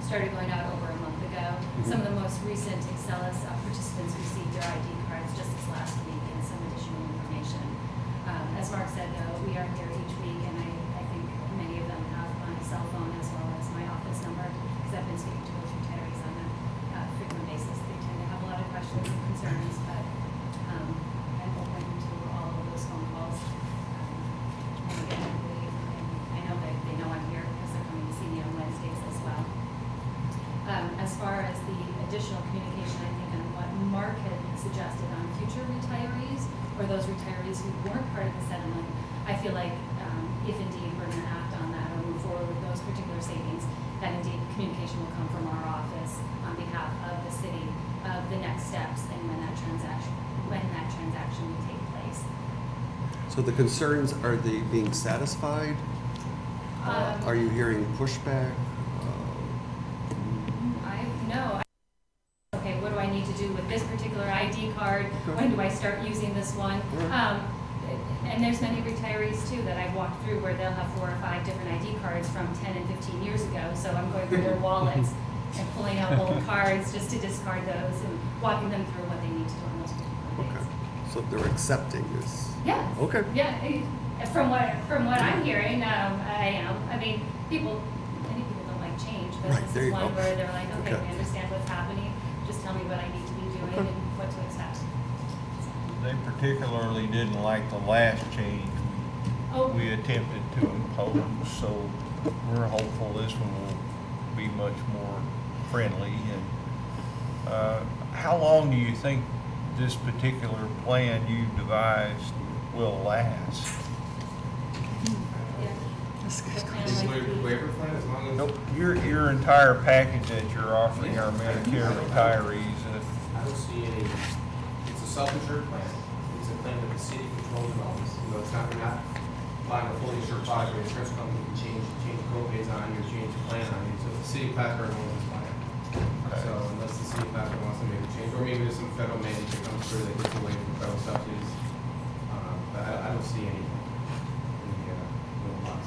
started going out over a month ago. Some of the most recent Excellus participants received their ID cards just this last week and some additional information. As Mark said, though, we are here each week, and I think many of them have my cell phone as well as my office number, because I've been speaking to those retirees on a frequent basis. They tend to have a lot of questions and concerns, but I'm open to all of those phone calls. And again, I know they know I'm here because they're coming to see me on Wednesdays as well. As far as the additional communication, I think on what Mark had suggested on future retirees, or those retirees who weren't part of the settlement, I feel like if indeed we're going to act on that or move forward with those particular savings, that indeed communication will come from our office on behalf of the city of the next steps and when that transaction will take place. So the concerns, are they being satisfied? Are you hearing pushback? No. Okay, what do I need to do with this particular ID card? When do I start using this one? And there's many retirees too that I've walked through where they'll have 4 or 5 different ID cards from 10 and 15 years ago. So I'm going through their wallets and pulling out old cards just to discard those and walking them through what they need to do on those particular days. Okay. So they're accepting this? Yeah. Okay. Yeah. From what I'm hearing, I am. I mean, many people don't like change, but Right, this is one where they're like, okay, I understand what's happening. Just tell me what I need to be doing and what to expect. They particularly didn't like the last change Oh. we attempted to impose, so we're hopeful this one will be much more friendly. And how long do you think this particular plan you devised will last? Yeah. That's good. The plan Is like the waiver plan as long as? Nope, your entire package that you're offering our Medicare retirees, I don't see any, it's a self-insured plan. It's a plan that the city controls and owns. You know, it's not, you're not buying a fully insured product, your insurance company can change co-pays on you, change the plan on you. So the city of Plattsburgh owns this plan. So unless the city of Plattsburgh wants to make a change, or maybe there's some federal mandate that comes through that gets away from federal subsidies. But I don't see any little box.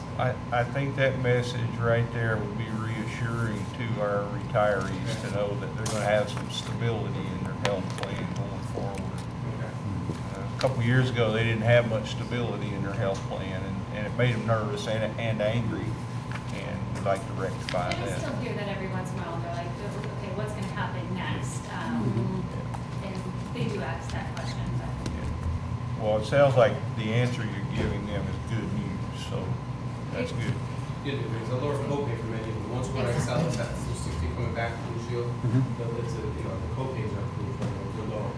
I think that message right there would be reassuring to our retirees to know that they're gonna have some stability in their health plan going forward. A couple years ago, they didn't have much stability in their health plan, and it made them nervous and angry, and we'd like to rectify And I that. still hear that every once in a while, they're like, okay, what's gonna happen next? And they do ask that question, but. Well, it sounds like the answer you're giving them is good news, so that's good. There's a lower copay for many of them. Once we're like sell, it's at 60 coming back to Blue Shield. But it's a, you know, the copays are approved for them, they're lower.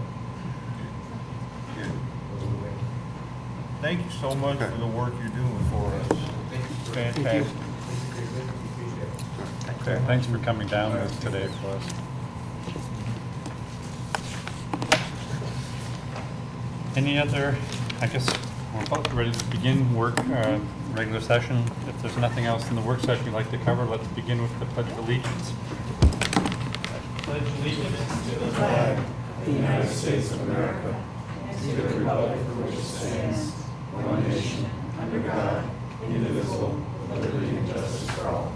Thank you so much for the work you're doing for us. Fantastic. Okay, thanks for coming down with today for us. Any other, I guess, we're about ready to begin work, regular session. If there's nothing else in the work session you'd like to cover, let's begin with the Pledge of Allegiance. Pledge allegiance to the flag of the United States of America, and to the republic for which it stands, one nation, under God, indivisible, with liberty and justice for all.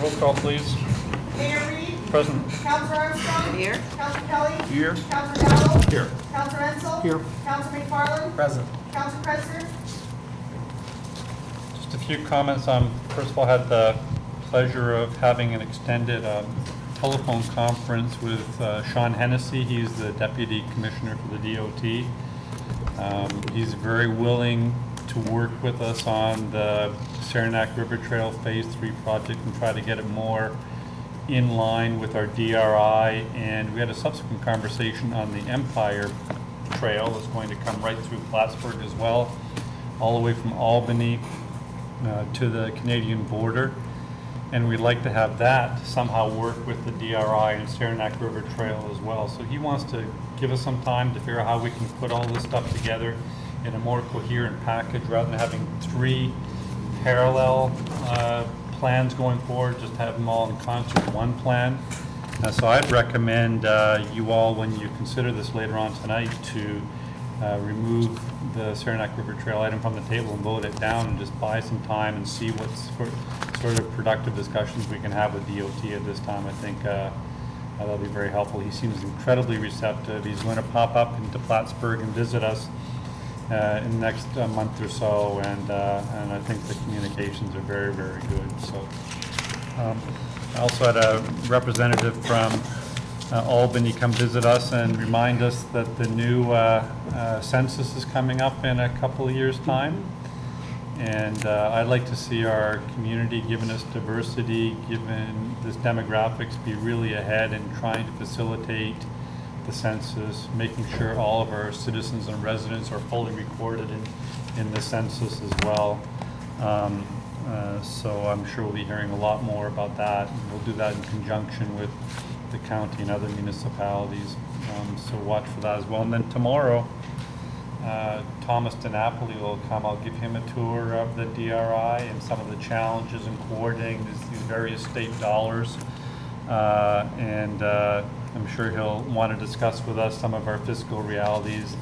Roll call, please. Mayor Reed? Present. Counselor Armstrong? Here. Counselor Kelly? Here. Counselor Dowdle? Here. Counselor Ensel? Here. Counselor McFarland? Present. Counselor Kretzler? Just a few comments. First of all, had the pleasure of having an extended telephone conference with Sean Hennessy. He's the Deputy Commissioner for the DOT. He's very willing to work with us on the Saranac River Trail Phase 3 project and try to get it more in line with our DRI. And we had a subsequent conversation on the Empire Trail that's going to come right through Plattsburgh as well, all the way from Albany to the Canadian border. And we'd like to have that somehow work with the DRI and Saranac River Trail as well. So he wants to give us some time to figure out how we can put all this stuff together in a more coherent package rather than having three parallel plans going forward, just have them all in concert, one plan. So I'd recommend you all, when you consider this later on tonight, to remove the Saranac River Trail item from the table and vote it down and just buy some time and see what sort of productive discussions we can have with DOT at this time. I think that'll be very helpful. He seems incredibly receptive. He's going to pop up into Plattsburgh and visit us in the next month or so, and I think the communications are very, very good. So I also had a representative from Albany come visit us and remind us that the new census is coming up in a couple of years' time. And I'd like to see our community, given its diversity, given this demographics, be really ahead in trying to facilitate the census, making sure all of our citizens and residents are fully recorded in the census as well. So I'm sure we'll be hearing a lot more about that. And we'll do that in conjunction with the county and other municipalities. So watch for that as well. And then tomorrow, Thomas DiNapoli will come. I'll give him a tour of the DRI and some of the challenges in coordinating these various state dollars. I'm sure he'll want to discuss with us some of our fiscal realities,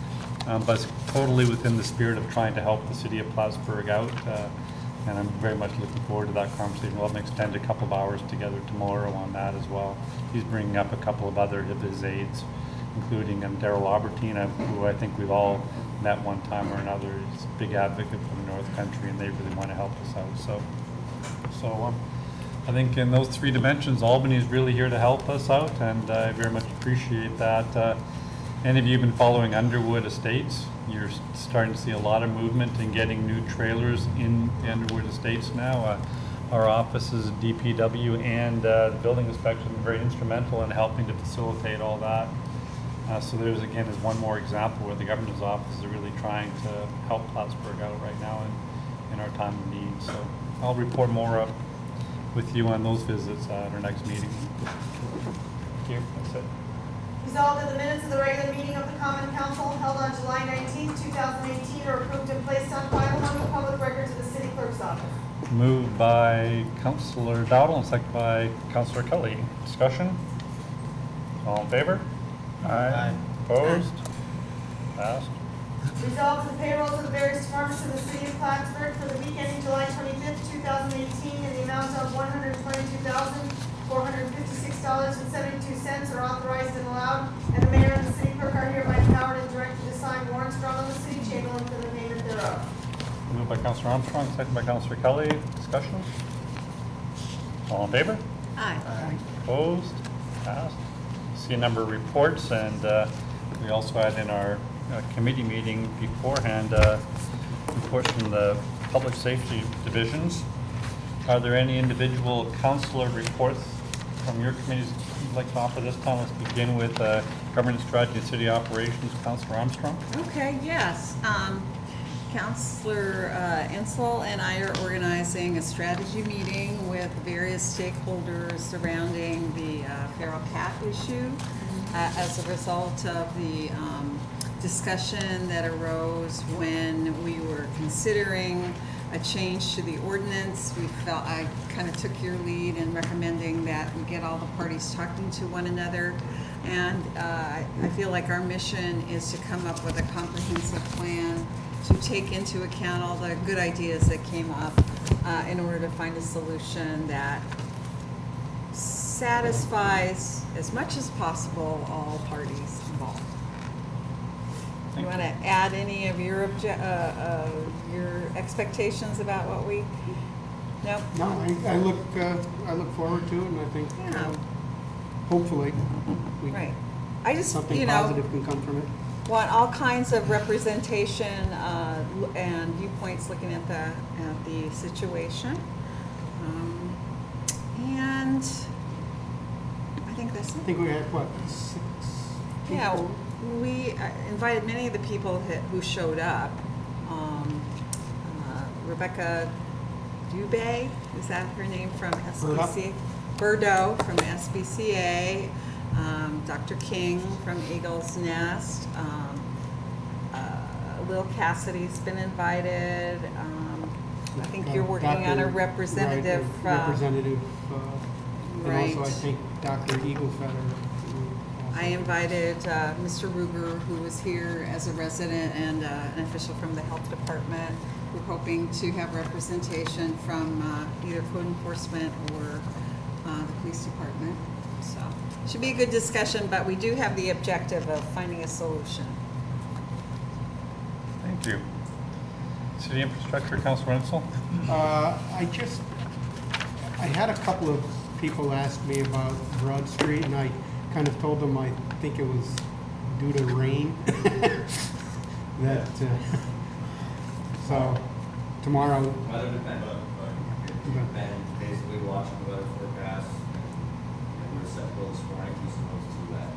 but it's totally within the spirit of trying to help the city of Plattsburgh out. And I'm very much looking forward to that conversation. We'll extend a couple of hours together tomorrow on that as well. He's bringing up a couple of other of his aides, including Daryl Albertine, who I think we've all met one time or another. He's a big advocate for the North Country, and they really want to help us out. So I think in those three dimensions, Albany is really here to help us out, and I very much appreciate that. Any of you been following Underwood Estates? You're starting to see a lot of movement in getting new trailers in Underwood Estates now. Our offices, DPW and the building inspection have been very instrumental in helping to facilitate all that. So there's again is one more example where the governor's office is really trying to help Plattsburgh out right now in our time of need. So I'll report more up with you on those visits at our next meeting. Here, that's it. Resolved that the minutes of the regular meeting of the Common Council held on July 19, 2018 are approved and placed on file among the public records of the city clerk's office. Moved by Councillor Dowdle and seconded by Councillor Kelly. Discussion? All in favor? Aye. Opposed? Passed. Resolved that the payrolls of the various departments of the city of Plattsburgh for the week ending July 25th, 2018 in the amount of $122,456.72 are authorized and allowed, and the mayor and the city clerk are hereby empowered and directed to sign warrants drawn on the city chamberlain for the payment thereof. Moved by Councillor Armstrong, seconded by Councillor Kelly. Discussion? All in favor? Aye. Opposed? Passed. See a number of reports, and we also had in our committee meeting beforehand reports from the Public Safety Divisions. Are there any individual councillor reports from your committees you'd like to offer this time? Let's begin with Governance Strategy and City Operations, Councillor Armstrong. Okay, yes. Councillor Ensel and I are organizing a strategy meeting with various stakeholders surrounding the feral cat issue as a result of the discussion that arose when we were considering a change to the ordinance. We felt, I kind of took your lead in recommending that we get all the parties talking to one another. And I feel like our mission is to come up with a comprehensive plan to take into account all the good ideas that came up in order to find a solution that satisfies as much as possible all parties involved. You want to add any of your expectations about what we? Nope. No, I look forward to it, and I think hopefully right. I just something positive can come from it. Want all kinds of representation and viewpoints looking at the situation, and I think that's it. I think we had what, 6 people? Yeah, we invited many of the people who showed up. Rebecca Dubé, is that her name, from SBCA? Burdo from SBCA. Dr. King from Eagle's Nest. Lil Cassidy's been invited. I think you're working on a representative. Representative. Right. And also I think Dr. Eaglefeather. I invited Mr. Ruger, who was here as a resident and an official from the health department. We're hoping to have representation from either code enforcement or the police department. So should be a good discussion, but we do have the objective of finding a solution. Thank you. City Infrastructure, Councilor Ensel. I had a couple of people ask me about Broad Street, and I kind of told them I think it was due to rain. So tomorrow. Weather depends. Basically watching the weather forecast. And we were set to go this morning. We supposed to that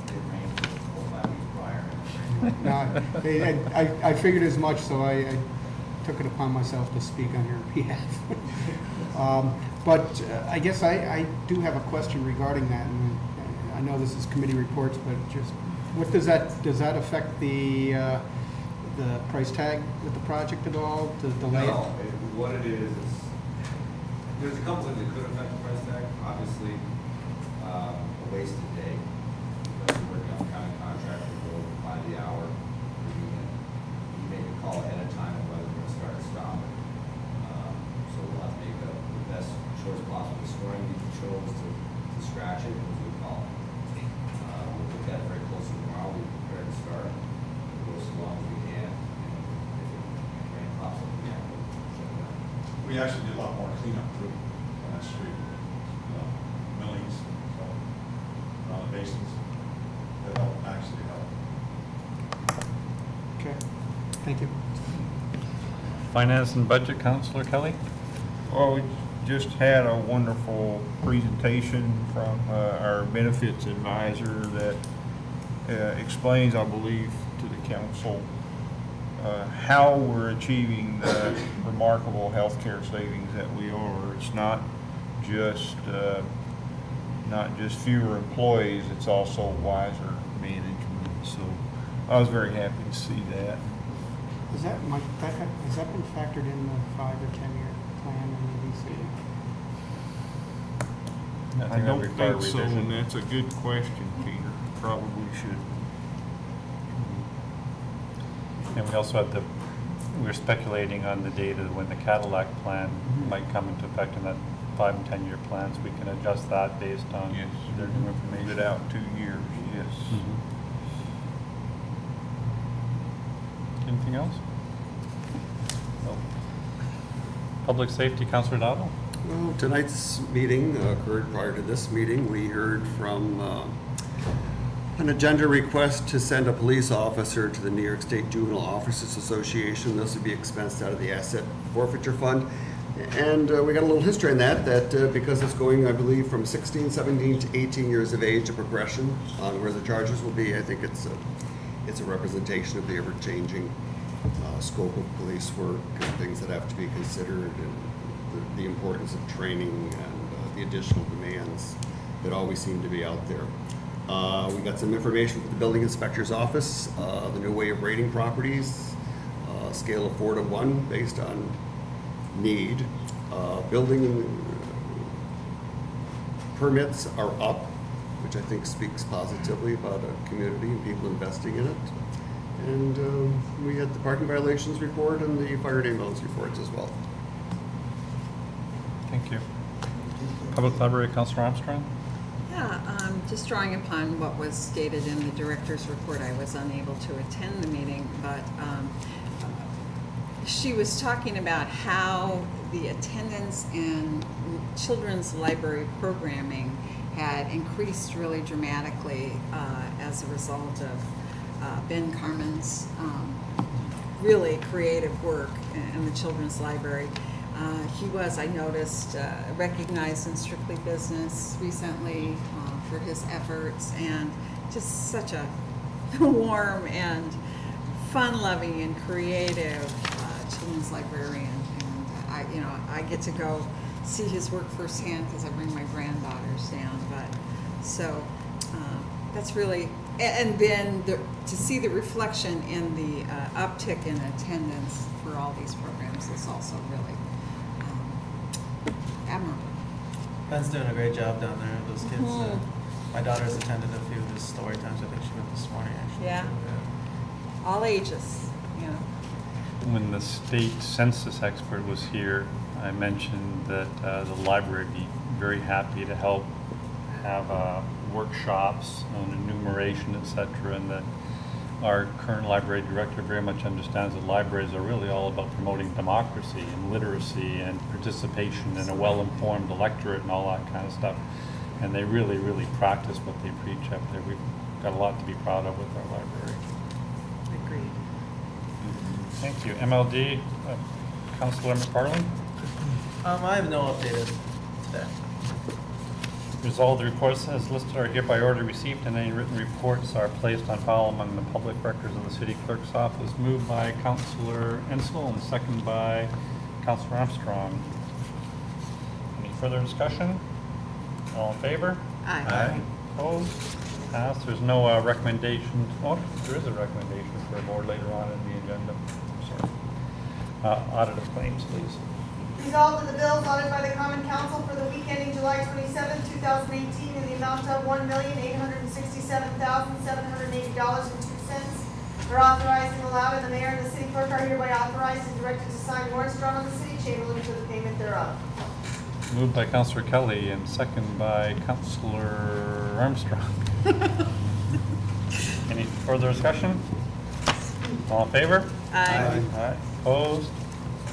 it rained for 4 or 5 weeks prior. No, I figured as much, so I took it upon myself to speak on your behalf. But I guess I do have a question regarding that, and I know this is committee reports, but just what does that affect the price tag with the project at all, to delay No, it? what it is there's a couple things that could affect the price tag. Obviously, a wasted day. Because you're working off county contract, you go by the hour. You make a call ahead of time on whether we're going to start or stop it. So we'll have to make the best choice possible. This morning we chose to scratch it, it was a good call. We'll look at it very closely tomorrow. We're prepared to start. We'll go as long as we can. And if rain pops up again, we'll shut it down. We actually did a lot more cleanup too on that street, millings, so, around the basins, that helped actually Thank you. Finance and Budget, Counselor Kelly? Well, we just had a wonderful presentation from our benefits advisor that explains, I believe, to the council how we're achieving the remarkable healthcare savings that we are. It's not just fewer employees, it's also wiser management. So I was very happy to see that. Is that, Mike, has that been factored in the 5 or 10-year plan in the VC? I don't think so, and that's a good question, Peter. Probably should. And we also had we're speculating on the date of when the Cadillac plan might come into effect in that 5 and 10-year plans. We can adjust that based on their new information. It out 2 years, yes. Anything else? No. Public Safety, Councilor Dowdell? Well, tonight's meeting occurred prior to this meeting. We heard from an agenda request to send a police officer to the New York State Juvenile Officers Association. This would be expensed out of the Asset Forfeiture Fund. And we got a little history on that because it's going, I believe, from 16, 17 to 18 years of age, a progression on where the charges will be. I think it's a representation of the ever-changing scope of police work and things that have to be considered, and the importance of training and the additional demands that always seem to be out there. We got some information from the building inspector's office, the new way of rating properties, scale of 4 to 1 based on need. Building permits are up, which I think speaks positively about a community and people investing in it. And we had the parking violations report and the fire and ambulance reports as well. Thank you. Public Library, Councilor Armstrong? Yeah, just drawing upon what was stated in the director's report, I was unable to attend the meeting, but she was talking about how the attendance in children's library programming had increased really dramatically as a result of Ben Carmen's really creative work in the children's library. He was, I noticed, recognized in Strictly Business recently for his efforts, and just such a warm and fun-loving and creative children's librarian. And I get to go see his work firsthand because I bring my granddaughters down. But so that's really, and then to see the reflection in the uptick in attendance for all these programs is also really admirable. Ben's doing a great job down there. Those kids. My daughter's attended a few of his story times. I think she went this morning actually. Yeah. All ages. Yeah. When the state census expert was here, I mentioned that the library would be very happy to help have workshops on enumeration, etc., and that our current library director very much understands that libraries are really all about promoting democracy and literacy and participation and a well-informed electorate and all that kind of stuff. And they really, really practice what they preach up there. We've got a lot to be proud of with our library. Agreed. Thank you. MLD, Councilor McFarland? I have no update today. Resolved, the reports as listed are hereby ordered received, and any written reports are placed on file among the public records of the city clerk's office. Moved by Councilor Ensel and seconded by Councilor Armstrong. Any further discussion? All in favor? Aye. Aye. Opposed? Passed. There's no recommendation. Oh, there is a recommendation for a board later on in the agenda. Sorry. Audit of claims, please. Resolved that the bills audited by the Common Council for the week ending July 27, 2018 in the amount of $1,867,780.02 are authorized and allowed, and the mayor and the city clerk are hereby authorized and directed to sign warrants drawn on the city chamberlain for the payment thereof. Moved by Councilor Kelly and seconded by Councilor Armstrong. Any further discussion? All in favor? Aye. Aye. Opposed?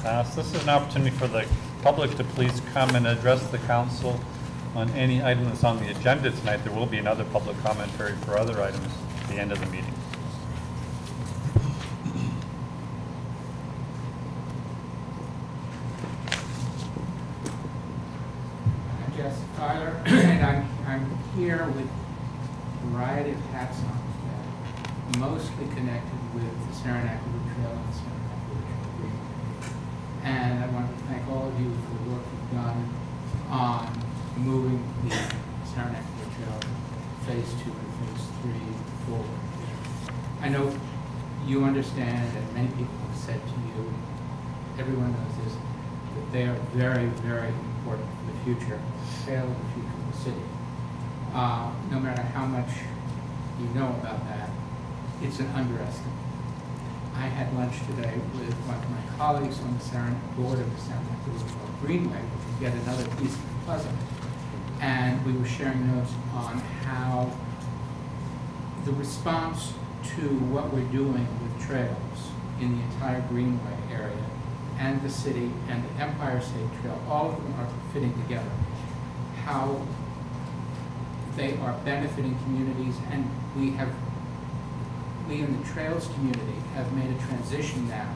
Passed. This is an opportunity for the public to please come and address the council on any item that's on the agenda tonight. There will be another public commentary for other items at the end of the meeting. I'm here with a variety of hats on today, mostly connected with the Saranac River Trail and the Saranac River Trail Greenway. And I want to thank all of you for the work you've done on moving the Saranac River Trail Phase 2 and Phase 3 forward. I know you understand, and many people have said to you, everyone knows this, that they are very, very important for the future, trail and the future of the city. No matter how much you know about that, it's an underestimate. I had lunch today with one of my colleagues on the board of the Saranac River Greenway, which is yet another piece of the puzzle. And we were sharing notes on how the response to what we're doing with trails in the entire Greenway area and the city and the Empire State Trail, all of them are fitting together. How they are benefiting communities, and we in the trails community have made a transition now.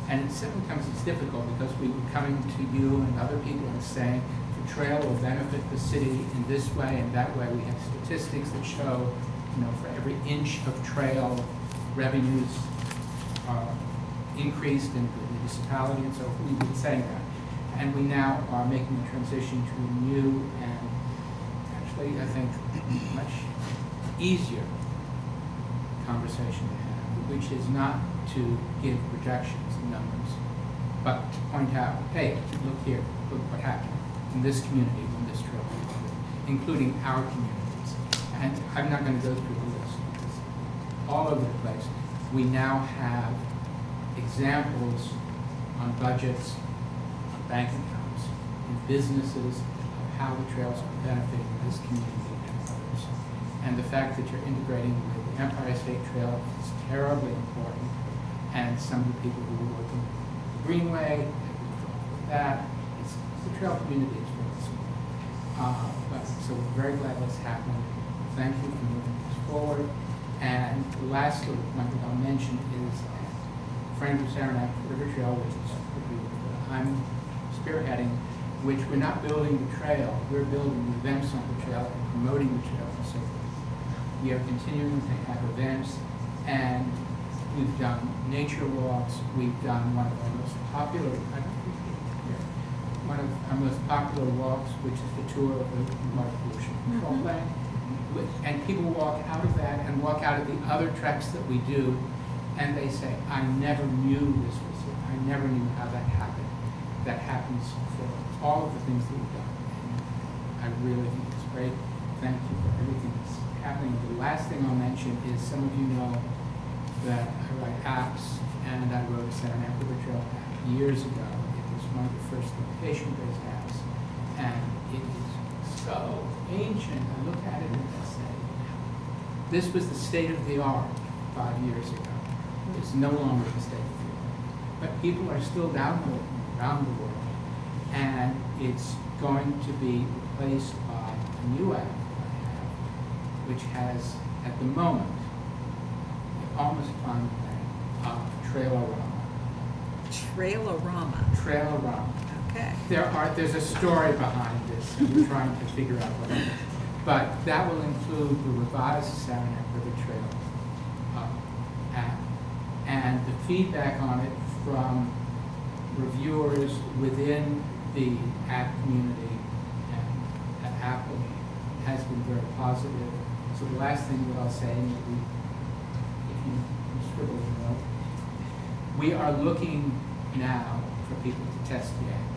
And sometimes it's difficult because we were coming to you and other people and saying the trail will benefit the city in this way and that way. We have statistics that show, you know, for every inch of trail, revenues are increased in the municipality, and so we've been saying that. And we now are making the transition to a new and actually, I think, much easier conversation to have, which is not to give projections and numbers, but to point out, hey, look here, look what happened in this community when this trail was built, including our communities. And I'm not going to go through the list because all over the place, we now have examples on budgets, on bank accounts, in businesses of how the trails are benefiting this community and others. And the fact that you're integrating with the Empire State Trail is terribly important. And some of the people who are working with the Greenway, with that, the trail community is very small. So we're very glad this happened. Thank you for moving this forward. And the last little point that I'll mention is Friends of Saranac River Trail, which is I'm spearheading, which we're not building the trail, we're building events on the trail and promoting the trail and so forth. We are continuing to have events, and we've done nature walks, we've done one of our most popular, walks, which is the tour of the Water Pollution Control Plan. And people walk out of that and walk out of the other treks that we do, and they say, I never knew this was here. I never knew how that happened. That happens for all of the things that we've done. And I really think it's great. Thank you for everything that's happening. The last thing I'll mention is some of you know that I write apps, and I wrote a Saranac River Trail app years ago. It was one of the first location-based apps, and it is so ancient. I look at it and I say, this was the state of the art 5 years ago. It's no longer the state of the art. But people are still downloading around the world, and it's going to be replaced by a new app that I have, which has, at the moment, the almost fun name of Trailorama. Trailorama. Trailorama. Okay. There's a story behind this, and we're trying to figure out what it is. But that will include the revised Saranac River Trail app, and the feedback on it from reviewers within the app community and at Apple has been very positive. So the last thing that I'll say, maybe if you scribble a note, we are looking now for people to test the app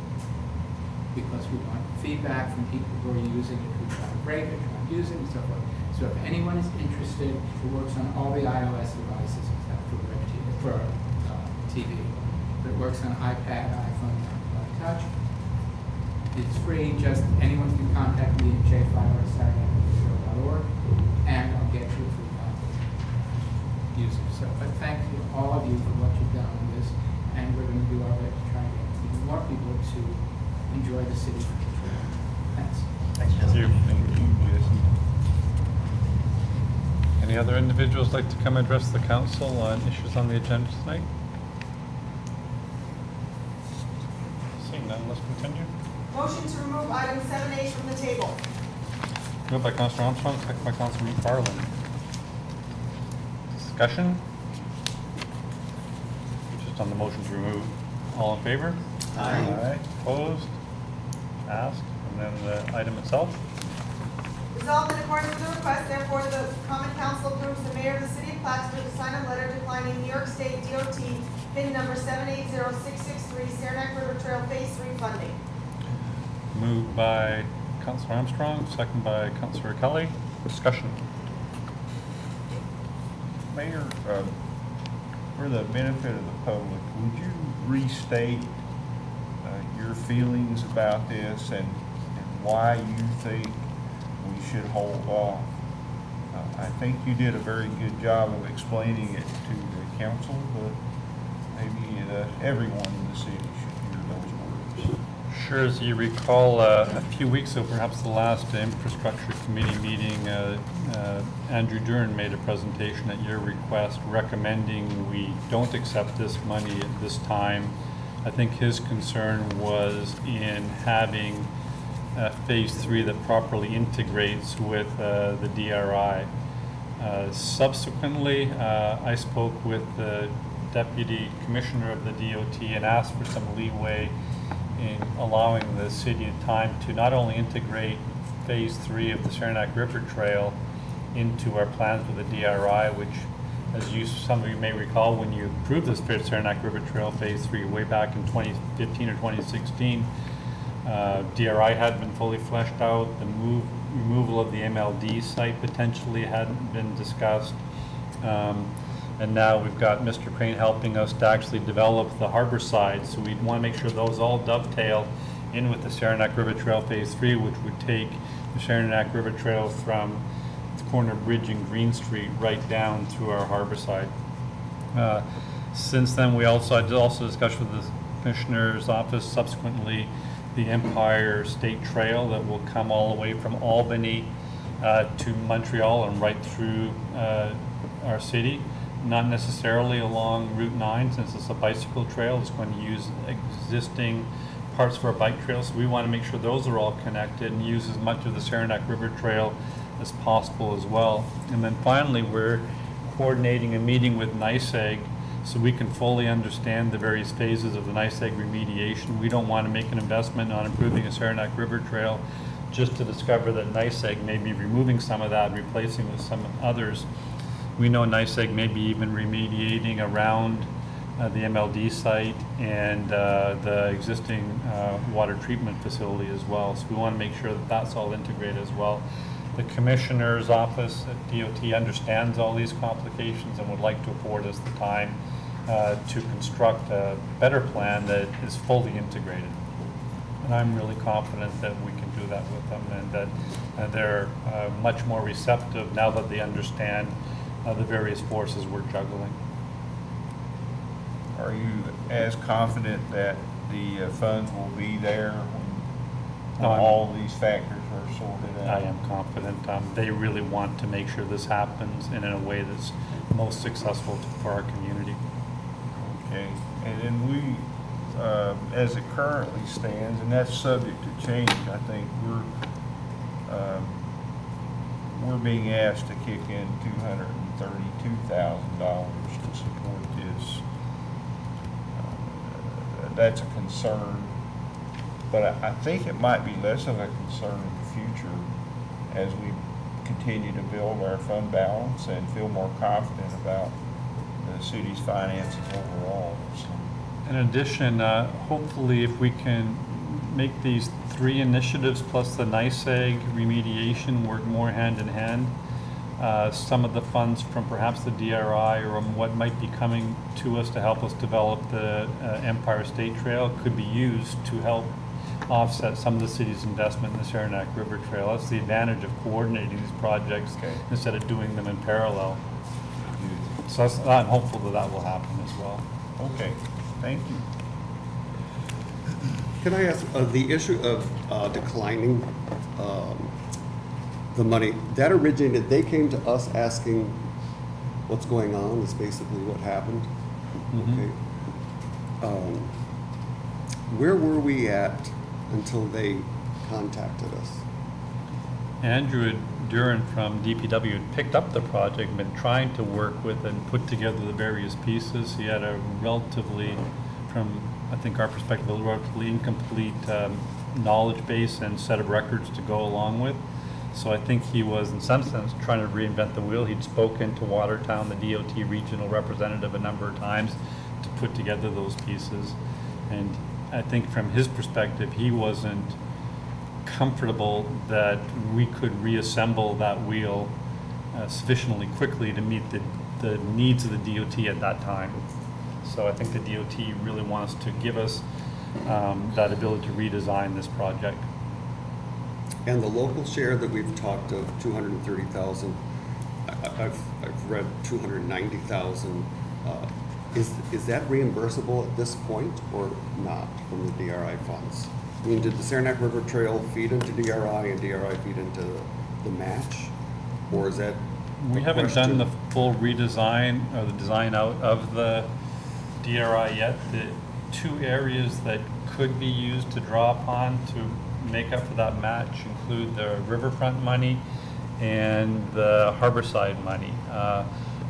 because we want feedback from people who are using it, who try to break it, try to use it, and so forth. So if anyone is interested, it works on all the iOS devices except for TV. But it works on iPad, iPhone, and Touch. It's free. Just anyone can contact me at jflower@saranac.org, and I'll get you a free copy. Use it. So, but thank you, all of you, for what you've done with this, and we're going to do our best to try to get even more people to enjoy the city. Thanks. Thank you. Thank you, Jason. Any other individuals like to come address the council on issues on the agenda tonight? Seeing none, let's continue. Motion to remove item 7H from the table. Moved by Councilor Armstrong, second by Councilor McFarland. Discussion? Just on the motion to remove. All in favor? Aye. Opposed? Asked. And then the item itself? Resolved in accordance with the request, therefore, the Common Council approves the mayor of the city of Plattsburgh to sign a letter declining New York State DOT PIN number 780663 Saranac River Trail Phase 3 funding. Moved by Councilor Armstrong, second by Councilor Kelly. Discussion. Mayor, for the benefit of the public, would you restate your feelings about this and why you think we should hold off? I think you did a very good job of explaining it to the council, but maybe everyone in the city should hear those words. Sure, as you recall, a few weeks ago, perhaps the last infrastructure committee meeting, Andrew Dern made a presentation at your request recommending we don't accept this money at this time. I think his concern was in having phase 3 that properly integrates with the DRI. Subsequently, I spoke with the deputy commissioner of the DOT and asked for some leeway in allowing the city time to not only integrate phase 3 of the Saranac River Trail into our plans with the DRI, which, as some of you may recall, when you approved this Saranac River Trail phase 3 way back in 2015 or 2016, DRI had been fully fleshed out. The removal of the MLD site potentially hadn't been discussed. And now we've got Mr. Crane helping us to actually develop the harbor side. So we want to make sure those all dovetail in with the Saranac River Trail Phase 3, which would take the Saranac River Trail from the corner bridge in Green Street right down through our harbor side. Since then, I also discussed with the Commissioner's office subsequently the Empire State Trail that will come all the way from Albany to Montreal and right through our city. Not necessarily along Route 9, since it's a bicycle trail. It's going to use existing parts of our bike trails. So we want to make sure those are all connected and use as much of the Saranac River Trail as possible as well. And then finally, we're coordinating a meeting with NYSEG so we can fully understand the various phases of the NYSEG remediation. We don't want to make an investment on improving a Saranac River Trail just to discover that NYSEG may be removing some of that, replacing with some others. We know NYSEG may be even remediating around the MLD site and the existing water treatment facility as well. So we want to make sure that that's all integrated as well. The Commissioner's office at DOT understands all these complications and would like to afford us the time to construct a better plan that is fully integrated. And I'm really confident that we can do that with them and that they're much more receptive now that they understand the various forces we're juggling. Are you as confident that the funds will be there when all these factors are sorted out? I am confident. They really want to make sure this happens and in a way that's most successful for our community. Okay, and then we, as it currently stands, and that's subject to change, I think we're being asked to kick in $232,000 to support this. That's a concern, but I think it might be less of a concern in the future as we continue to build our fund balance and feel more confident about the city's finances overall. So. In addition, hopefully if we can make these 3 initiatives plus the NYSEG remediation work more hand in hand, some of the funds from perhaps the DRI or what might be coming to us to help us develop the Empire State Trail could be used to help offset some of the city's investment in the Saranac River Trail. That's the advantage of coordinating these projects instead of doing them in parallel. So I'm hopeful that that will happen as well. Okay, thank you. Can I ask, the issue of declining the money, that originated, they came to us asking what's going on, is basically what happened? Mm-hmm. Okay. Where were we at until they contacted us? Andrew Duran from DPW had picked up the project, been trying to work with and put together the various pieces. He had a relatively, from I think our perspective, a relatively incomplete knowledge base and set of records to go along with. So I think he was, in some sense, trying to reinvent the wheel. He'd spoken to Watertown, the DOT regional representative, a number of times to put together those pieces. And I think from his perspective, he wasn't comfortable that we could reassemble that wheel sufficiently quickly to meet the needs of the DOT at that time. So I think the DOT really wants to give us that ability to redesign this project. And the local share that we've talked of, 230,000, I've read 290,000. Is that reimbursable at this point or not from the DRI funds? I mean, did the Saranac River Trail feed into DRI and DRI feed into the match? Or is that We haven't done the full redesign or the design out of the DRI yet. The two areas that could be used to draw upon to make up for that match include the riverfront money and the harborside money.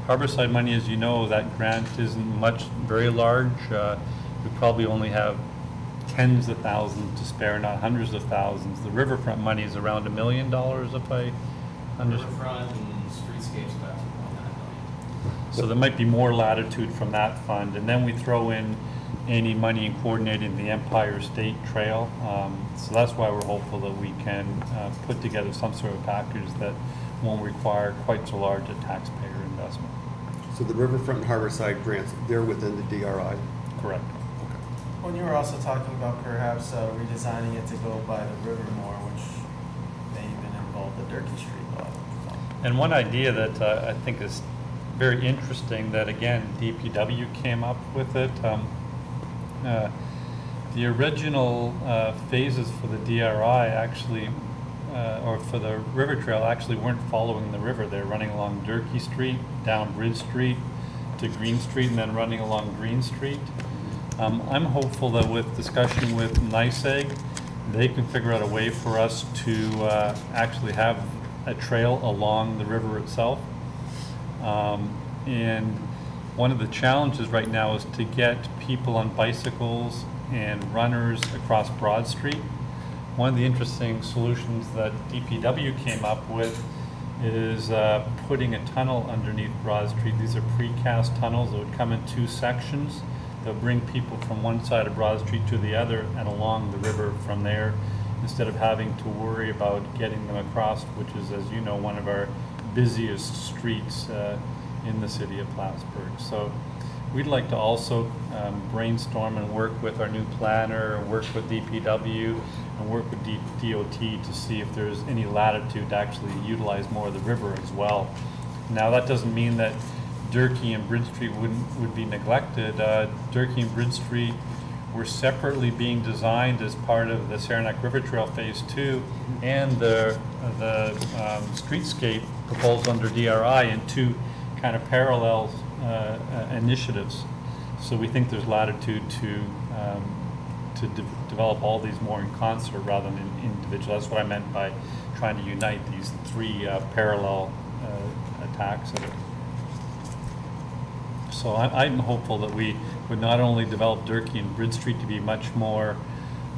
Harborside money, as you know, that grant isn't very large. We probably only have tens of thousands to spare, not hundreds of thousands. The riverfront money is around $1 million, if I understand. Riverfront and streetscapes about 2.9 million. So there might be more latitude from that fund, and then we throw in any money in coordinating the Empire State Trail. So that's why we're hopeful that we can put together some sort of package that won't require quite so large a taxpayer investment. So the riverfront and harborside grants, they're within the DRI? Correct. When you were also talking about perhaps redesigning it to go by the river more, which may even involve the Durkee Street lot. And one idea that I think is very interesting that, again, DPW came up with it. The original phases for the DRI actually, or for the river trail, actually weren't following the river. They're running along Durkee Street, down Bridge Street to Green Street, and then running along Green Street. I'm hopeful that with discussion with NYSEG, they can figure out a way for us to actually have a trail along the river itself. And one of the challenges right now is to get people on bicycles and runners across Broad Street. One of the interesting solutions that DPW came up with is putting a tunnel underneath Broad Street. These are precast tunnels that would come in two sections. They'll bring people from one side of Broad Street to the other and along the river from there, instead of having to worry about getting them across, which is, as you know, one of our busiest streets in the city of Plattsburgh. So we'd like to also brainstorm and work with our new planner, work with DPW, and work with DOT to see if there's any latitude to actually utilize more of the river as well. Now, that doesn't mean that Durkee and Bridge Street would be neglected. Durkee and Bridge Street were separately being designed as part of the Saranac River Trail Phase 2 and the streetscape proposed under DRI in two kind of parallel initiatives. So we think there's latitude to develop all these more in concert rather than individual. That's what I meant by trying to unite these three parallel attacks of it. So I'm hopeful that we would not only develop Durkee and Bridge Street to be much more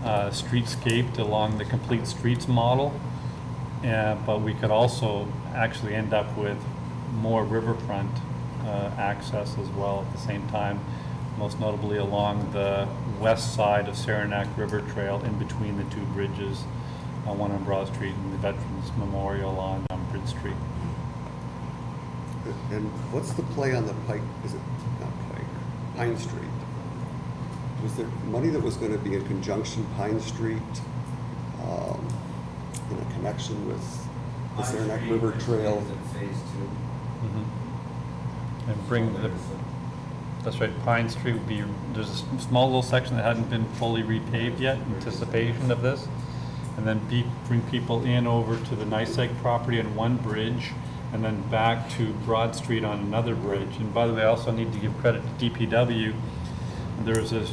streetscaped along the complete streets model, but we could also actually end up with more riverfront access as well at the same time, most notably along the west side of Saranac River Trail in between the two bridges, one on Broad Street and the Veterans Memorial on Bridge Street. And what's the play on the Pike, is it not Pike, Pine Street? Was there money that was going to be in conjunction Pine Street in a connection with the Saranac River Trail? Phase 2. Mm-hmm. And bring the, that's right, Pine Street would be, there's a small little section that hadn't been fully repaved yet in anticipation of this. And then bring people in over to the NYSEG property on one bridge, and then back to Broad Street on another bridge. And by the way, I also need to give credit to DPW. There was a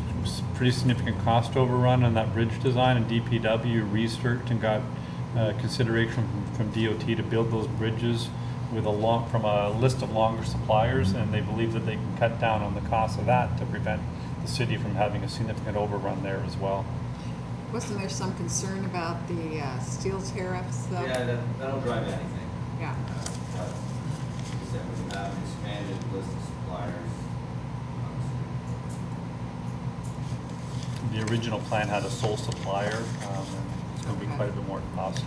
pretty significant cost overrun on that bridge design, and DPW researched and got consideration from DOT to build those bridges with from a list of longer suppliers, and they believe that they can cut down on the cost of that to prevent the city from having a significant overrun there as well. Wasn't there some concern about the steel tariffs, though? Yeah, that'll drive anything. Yeah. But we said we have an expanded list of suppliers. The original plan had a sole supplier, and it's going to be quite a bit more costly.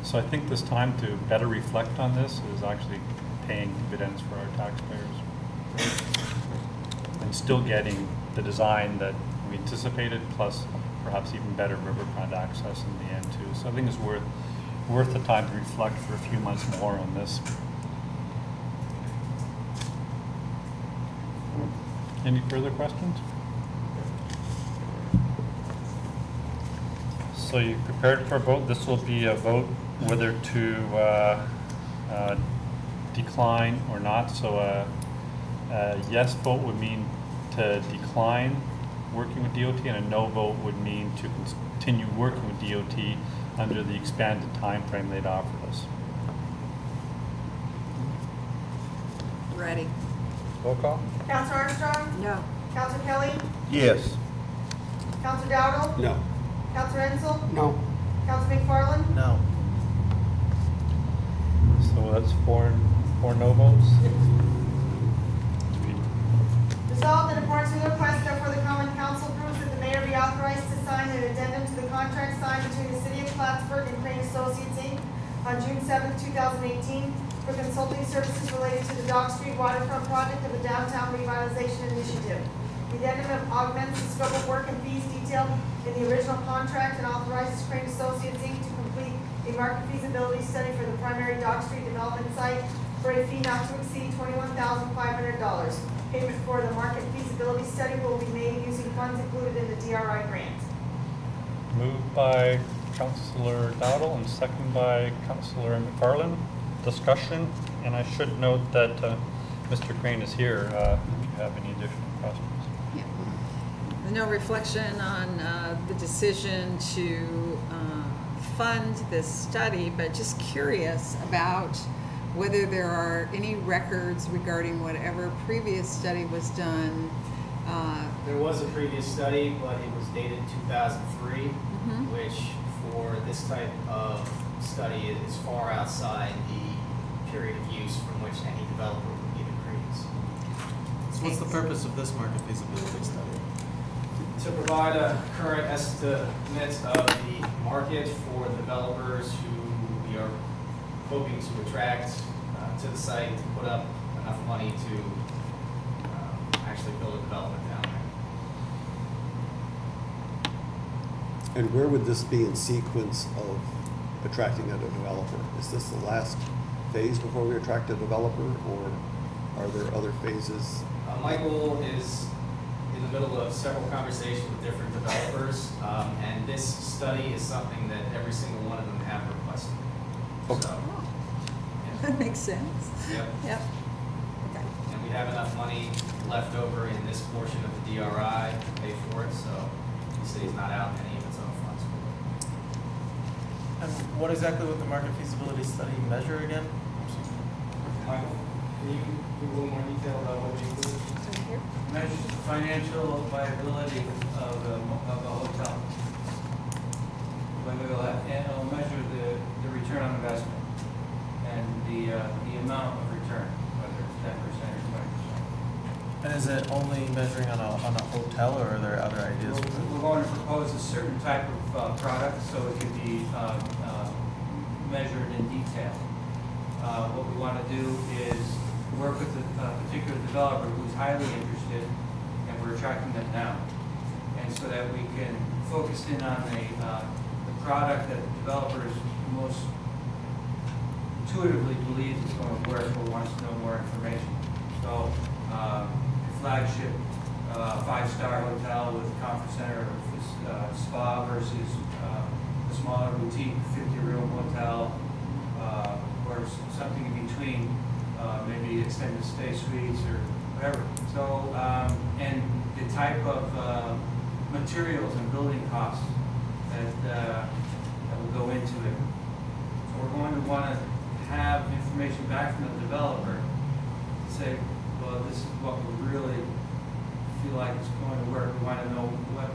So I think this time to better reflect on this is actually paying dividends for our taxpayers. And still getting the design that we anticipated, plus perhaps even better riverfront access in the end too. So I think it's worth the time to reflect for a few months more on this. Any further questions? So you prepared for a vote. This will be a vote whether to decline or not. So a yes vote would mean to decline working with DOT, and a no vote would mean to continue working with DOT under the expanded time frame they'd offered us. Ready. Roll call? Counselor Armstrong? No. Counselor Kelly? Yes. Counselor Dowdle? No. Counselor Ensel? No. Counselor McFarland? No. So that's four no votes. Resolved in accordance with the request, therefore the Common Council approves that the mayor be authorized to sign an addendum to the contract signed between the City of Plattsburgh and Crane Associates, Inc. on June 7, 2018 for consulting services related to the Dock Street waterfront project of the Downtown Revitalization Initiative. The addendum augments the scope of work and fees detailed in the original contract and authorizes Crane Associates, Inc. to complete a market feasibility study for the primary Dock Street development site for a fee not to exceed $21,500. Payment for the market feasibility study will be made using funds included in the DRI grant. Moved by Councillor Dowdle and second by Councillor McFarland. Discussion, and I should note that Mr. Crane is here. Do you have any additional questions? Yeah. There's no reflection on the decision to fund this study, but just curious about whether there are any records regarding whatever previous study was done. There was a previous study, but it was dated 2003, which for this type of study is far outside the period of use from which any developer would give a credence. So what's the purpose of this market feasibility study? To provide a current estimate of the market for developers who we are hoping to attract to the site to put up enough money to actually build a development down there. And where would this be in sequence of attracting a developer? Is this the last phase before we attract a developer, or are there other phases? Michael is in the middle of several conversations with different developers, and this study is something that every single one of them have requested. Okay. So, That makes sense. Yep. Yep. Okay. And we have enough money left over in this portion of the DRI to pay for it, so the city's not out any of its own funds for it. And what exactly would the market feasibility study measure again? Michael, can you give a little more detail about what we include? Measures the financial viability of a hotel. Whether it'll measure the return on investment and the amount of return, whether it's 10% or 20%. And is it only measuring on a hotel, or are there other ideas? We're going to propose a certain type of product, so it could be measured in detail. What we want to do is work with a particular developer who's highly interested, and we're attracting them now. And so that we can focus in on the product that the developers most intuitively believes is going to work or wants to know more information. So, flagship 5-star hotel with a conference center, spa versus a smaller boutique 50-room hotel, or something in between, maybe extended stay suites or whatever. So, and the type of materials and building costs that will go into it. we're going to want to have information back from the developer to say, well, this is what we really feel like it's going to work. We want to know what,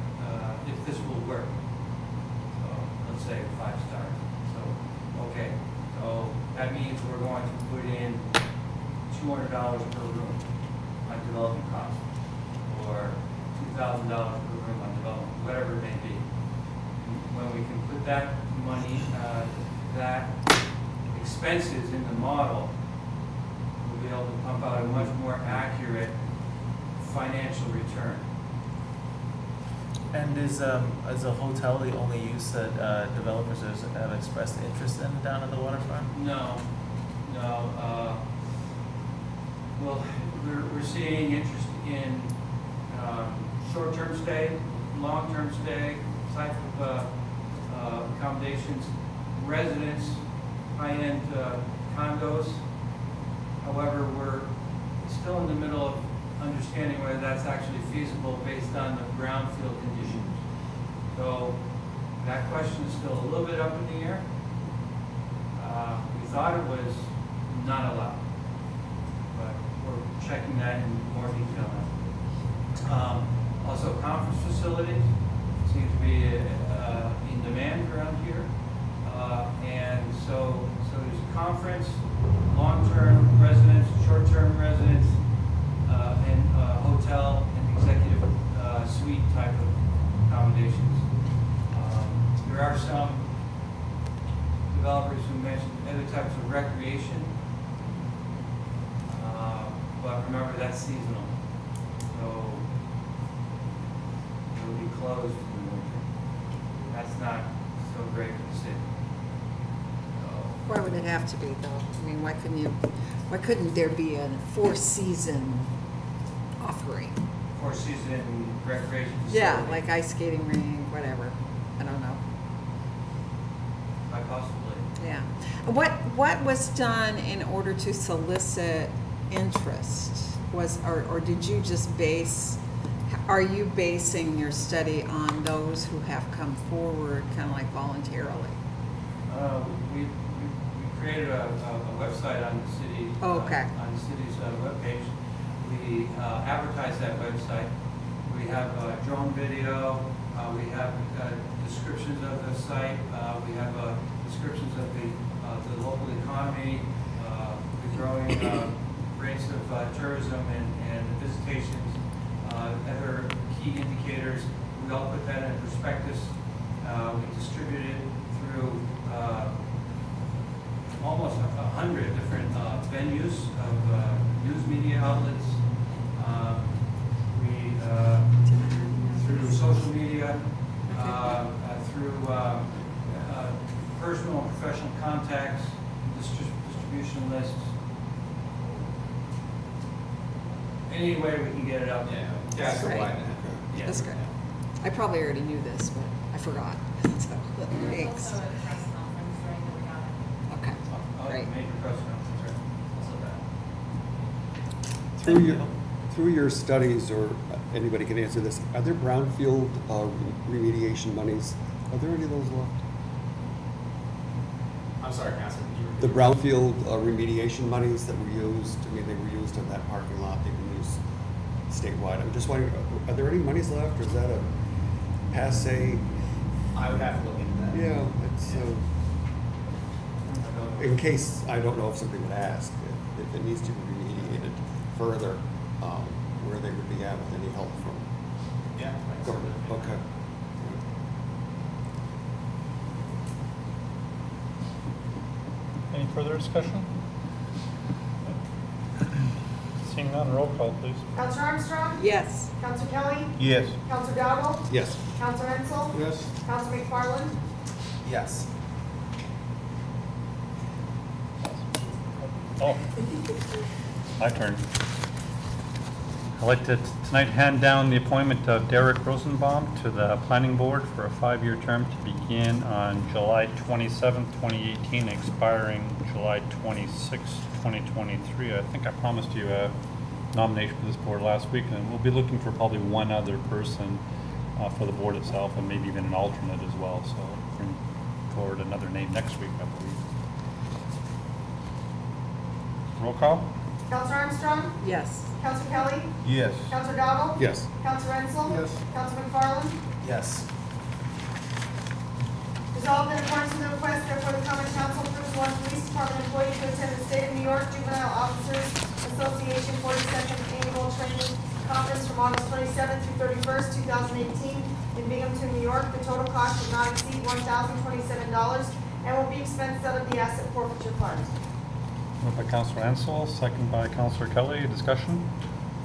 if this will work. So let's say 5 stars. So, okay, so that means we're going to put in $200 per room on development costs, or $2,000 per room on development, whatever it may be. When we can put that money, that expenses in the model, we'll be able to pump out a much more accurate financial return. And is a hotel the only use that developers have expressed interest in down at the waterfront? No, no. Well, we're seeing interest in short-term stay, long-term stay type of accommodations, residents, high-end condos. However, we're still in the middle of understanding whether that's actually feasible based on the brownfield conditions. So that question is still a little bit up in the air. We thought it was not allowed, but we're checking that in more detail now. Also, conference facilities seem to be in demand around here. And so there's conference, long-term residents, short-term residents, and hotel and executive suite type of accommodations. There are some developers who mentioned other types of recreation, but remember that's seasonal, so it will be closed in the winter. That's not so great for the city. Why would it have to be though? I mean, why couldn't there be a 4-season offering? 4-season recreation facility? Yeah, like ice skating rink, whatever. I don't know. Quite possibly. Yeah. What was done in order to solicit interest? Or did you just are you basing your study on those who have come forward kind of like voluntarily? We created a website on the city. Oh, okay. On the city's webpage. We advertise that website. We have drone video. We have descriptions of the site. We have descriptions of the local economy, the growing rates of tourism and visitations, other key indicators. We all put that in a prospectus. We distribute it through almost 100 different venues of news media outlets. Through social media, through personal and professional contacts, distribution lists. Any way we can get it out there. That's great. Yeah. That's great. I probably already knew this, but I forgot. So, thanks. Also at a press conference during the regatta. Okay, great. Major press conference, right? Through your studies, or anybody can answer this, are there brownfield remediation monies? Are there any of those left? I'm sorry, Councilman, could you repeat? The brownfield remediation monies that were used, I mean, they were used in that parking lot, they've been used statewide. I'm just wondering, are there any monies left, or is that a passe? I would have to look into that. Yeah, it's, in case, I don't know if somebody would ask, if it needs to be remediated further, where they would be at with any help from government. Okay. Any further discussion? Seeing none, roll call, please. Counselor Armstrong? Yes. Counselor Kelly? Yes. Counselor Dowdle? Yes. Counselor Hensel? Yes. Counselor McFarland? Yes. Oh, my turn. I'd like to tonight hand down the appointment of Derek Rosenbaum to the Planning Board for a 5-year term to begin on July 27th, 2018, expiring July 26th, 2023. I think I promised you a nomination for this board last week, and we'll be looking for probably one other person for the board itself, and maybe even an alternate as well. So bring forward another name next week, I believe. Roll call? Counselor Armstrong? Yes. Counselor Kelly? Yes. Counselor Dowdle? Yes. Counselor Renzel? Yes. Counselor McFarland? Yes. Resolved in accordance with the request, therefore the common council approves one police department employee to attend the State of New York Juvenile Officers Association 42nd Annual Training Conference from August 27th through 31st, 2018 in Binghamton, New York. The total cost should not exceed $1,027 and will be expensed out of the asset forfeiture fund. Moved by Counselor Ansel, second by Counselor Kelly. Discussion?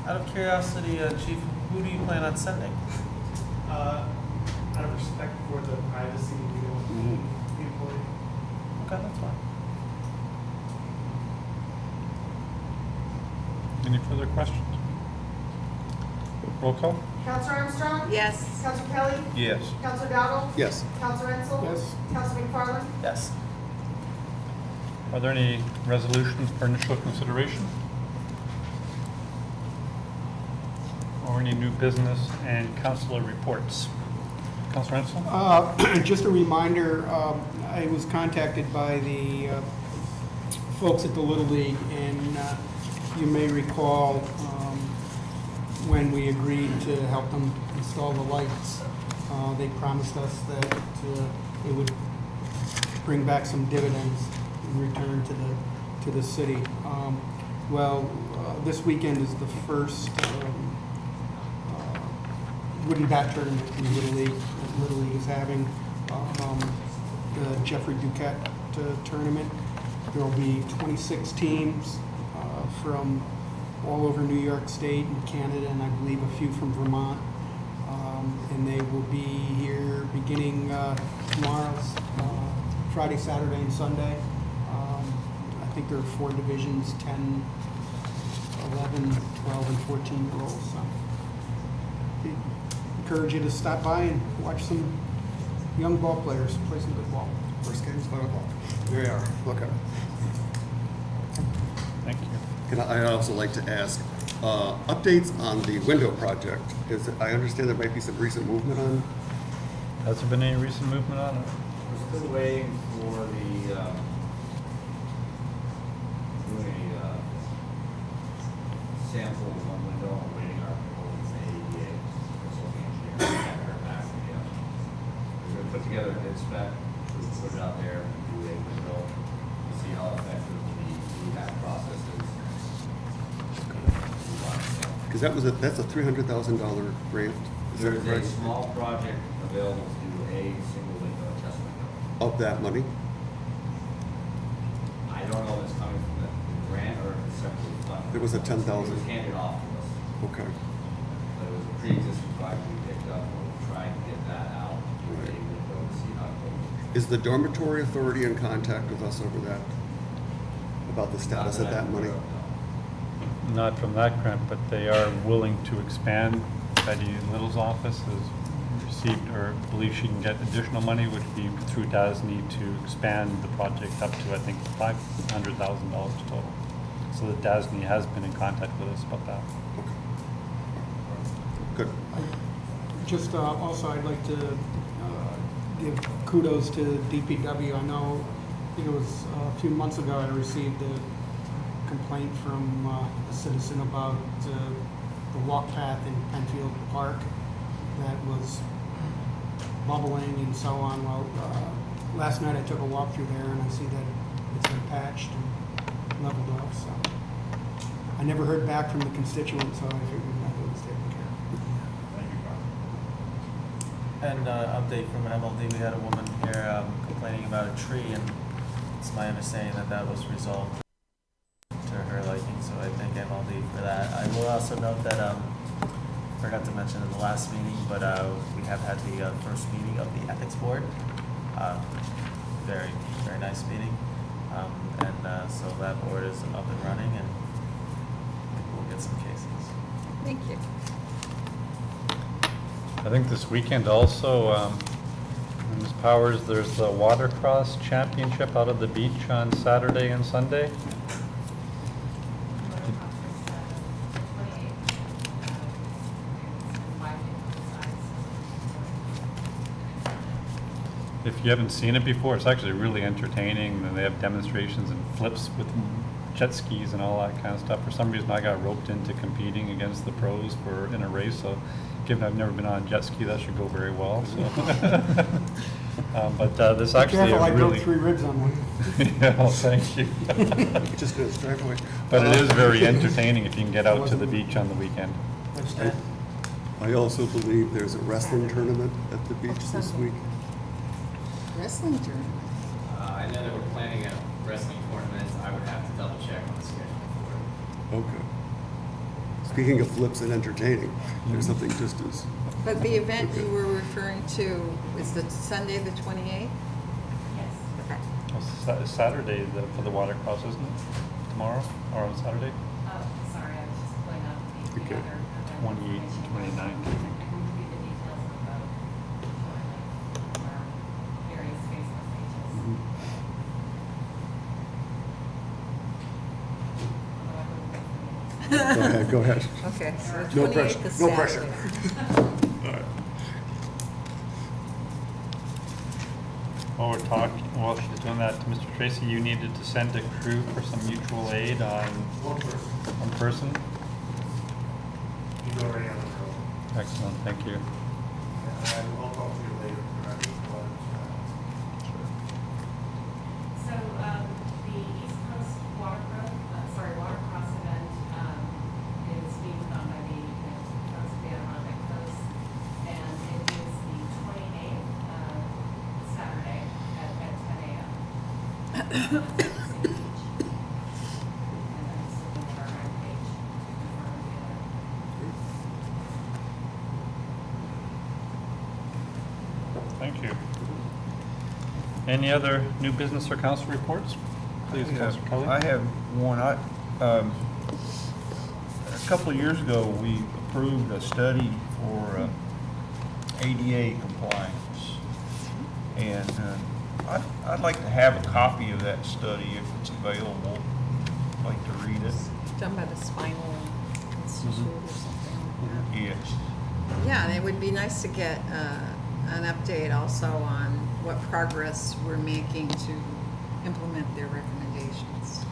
Out of curiosity, Chief, who do you plan on sending? Out of respect for the privacy, we don't need the employee. Okay, that's fine. Any further questions? Roll call? Counselor Armstrong? Yes. Counselor Kelly? Yes. Counselor Dowdle? Yes. Counselor Renzel? Yes. Counselor McFarland? Yes. Are there any resolutions for initial consideration? Or any new business and councilor reports? Counselor Ansel? Just a reminder, I was contacted by the folks at the Little League, and you may recall when we agreed to help them install the lights, they promised us that it would bring back some dividends in return to the city. This weekend is the first wooden bat tournament in Little League. Little League is having the Jeffrey Duquette tournament. There will be 26 teams from all over New York State and Canada, and I believe a few from Vermont. And they will be here beginning tomorrow's Friday, Saturday, and Sunday. I think there are 4 divisions, 10, 11, 12, and 14-year-olds. So encourage you to stop by and watch some young ball players play some good ball. First game is 5 o'clock. There you are. Look at it. Thank you. I'd also like to ask, updates on the window project. I understand there might be some recent movement on. Has there been any recent movement on it? We're still waiting for the, doing a sample of one window. I'm waiting our proposal from AEDA, consulting engineer, to have her back again. We're gonna put together a bid spec, we'll put it out there, and do a window, to see how effective the rehab process is. Because that's a $300,000 grant. Is that There's a correct? small project available to do a single window, test window. Of that money? I don't know if it's coming from the grant or if it's separately funded. There was a 10,000. It was handed off to us, Okay. but it was a pre-existing project we picked up, and we're trying to get that out, do a window to see how it goes. Is the dormitory authority in contact with us over that? About the status of that money? Not from that grant, but they are willing to expand. Betty Little's office has received, or believes she can get additional money, which would be through DASNY to expand the project up to, I think, $500,000 total. So the DASNY has been in contact with us about that. Good. Just also, I'd like to give kudos to DPW. I know, I think it was a few months ago, I received a complaint from a citizen about the walk path in Penfield Park that was bubbling and so on. Well, last night I took a walk through there and I see that it's been patched and leveled off. So I never heard back from the constituents, so I figured that was taken care of. And update from MLD, we had a woman here complaining about a tree, and it's my understanding that that was resolved to her liking, so I thank MLD for that. I will also note that, forgot to mention in the last meeting, but we have had the first meeting of the Ethics Board. Very, very nice meeting. So that board is up and running, and I think we'll get some cases. Thank you. I think this weekend also, Ms. Powers, there's the Watercross Championship out of the beach on Saturday and Sunday. If you haven't seen it before, it's actually really entertaining. And they have demonstrations and flips with jet skis and all that kind of stuff. For some reason, I got roped into competing against the pros in a race. So, given I've never been on a jet ski, that should go very well. So, but this actually Careful, I broke really 3 ribs on one. yeah, well, thank you. Just gonna drive away. But it is very entertaining if you can get out to the beach on the weekend. I also believe there's a wrestling tournament at the beach this week. Wrestling tournament? I know that we're planning a wrestling tournament. I would have to double check on the schedule for it. Okay. Speaking of flips and entertaining, there's something just as. But the event you were referring to is the Sunday, the 28th? Yes. Okay. Well, Saturday for the watercross, isn't it? Tomorrow or on Saturday? Oh, sorry, I was just pulling up the Okay. other. 28th, 29th. I can give you the details of both. Our various Facebook pages. Go ahead. Okay, so the No 28th pressure, is no pressure. Saturday. While we're talking, while she's doing that, Mr. Tracy, you needed to send a crew for some mutual aid on one person. You go right on the road. Excellent, thank you. I'll talk to you later. So, the East Coast watercross event, is being put on by the coast of the Adirondack coast. And it is the 28th, Saturday at 10 a.m. And I'm just looking at our web page to confirm the event. Thank you. Any other new business or council reports? Please, Councilor Kelly. I have one. A couple of years ago, we approved a study for ADA compliance. And I'd like to have a copy of that study if it's available. I'd like to read it. Done by the Spinal Institute or something like that. Yes. Yeah, and it would be nice to get an update also on what progress we're making to implement their recommendations.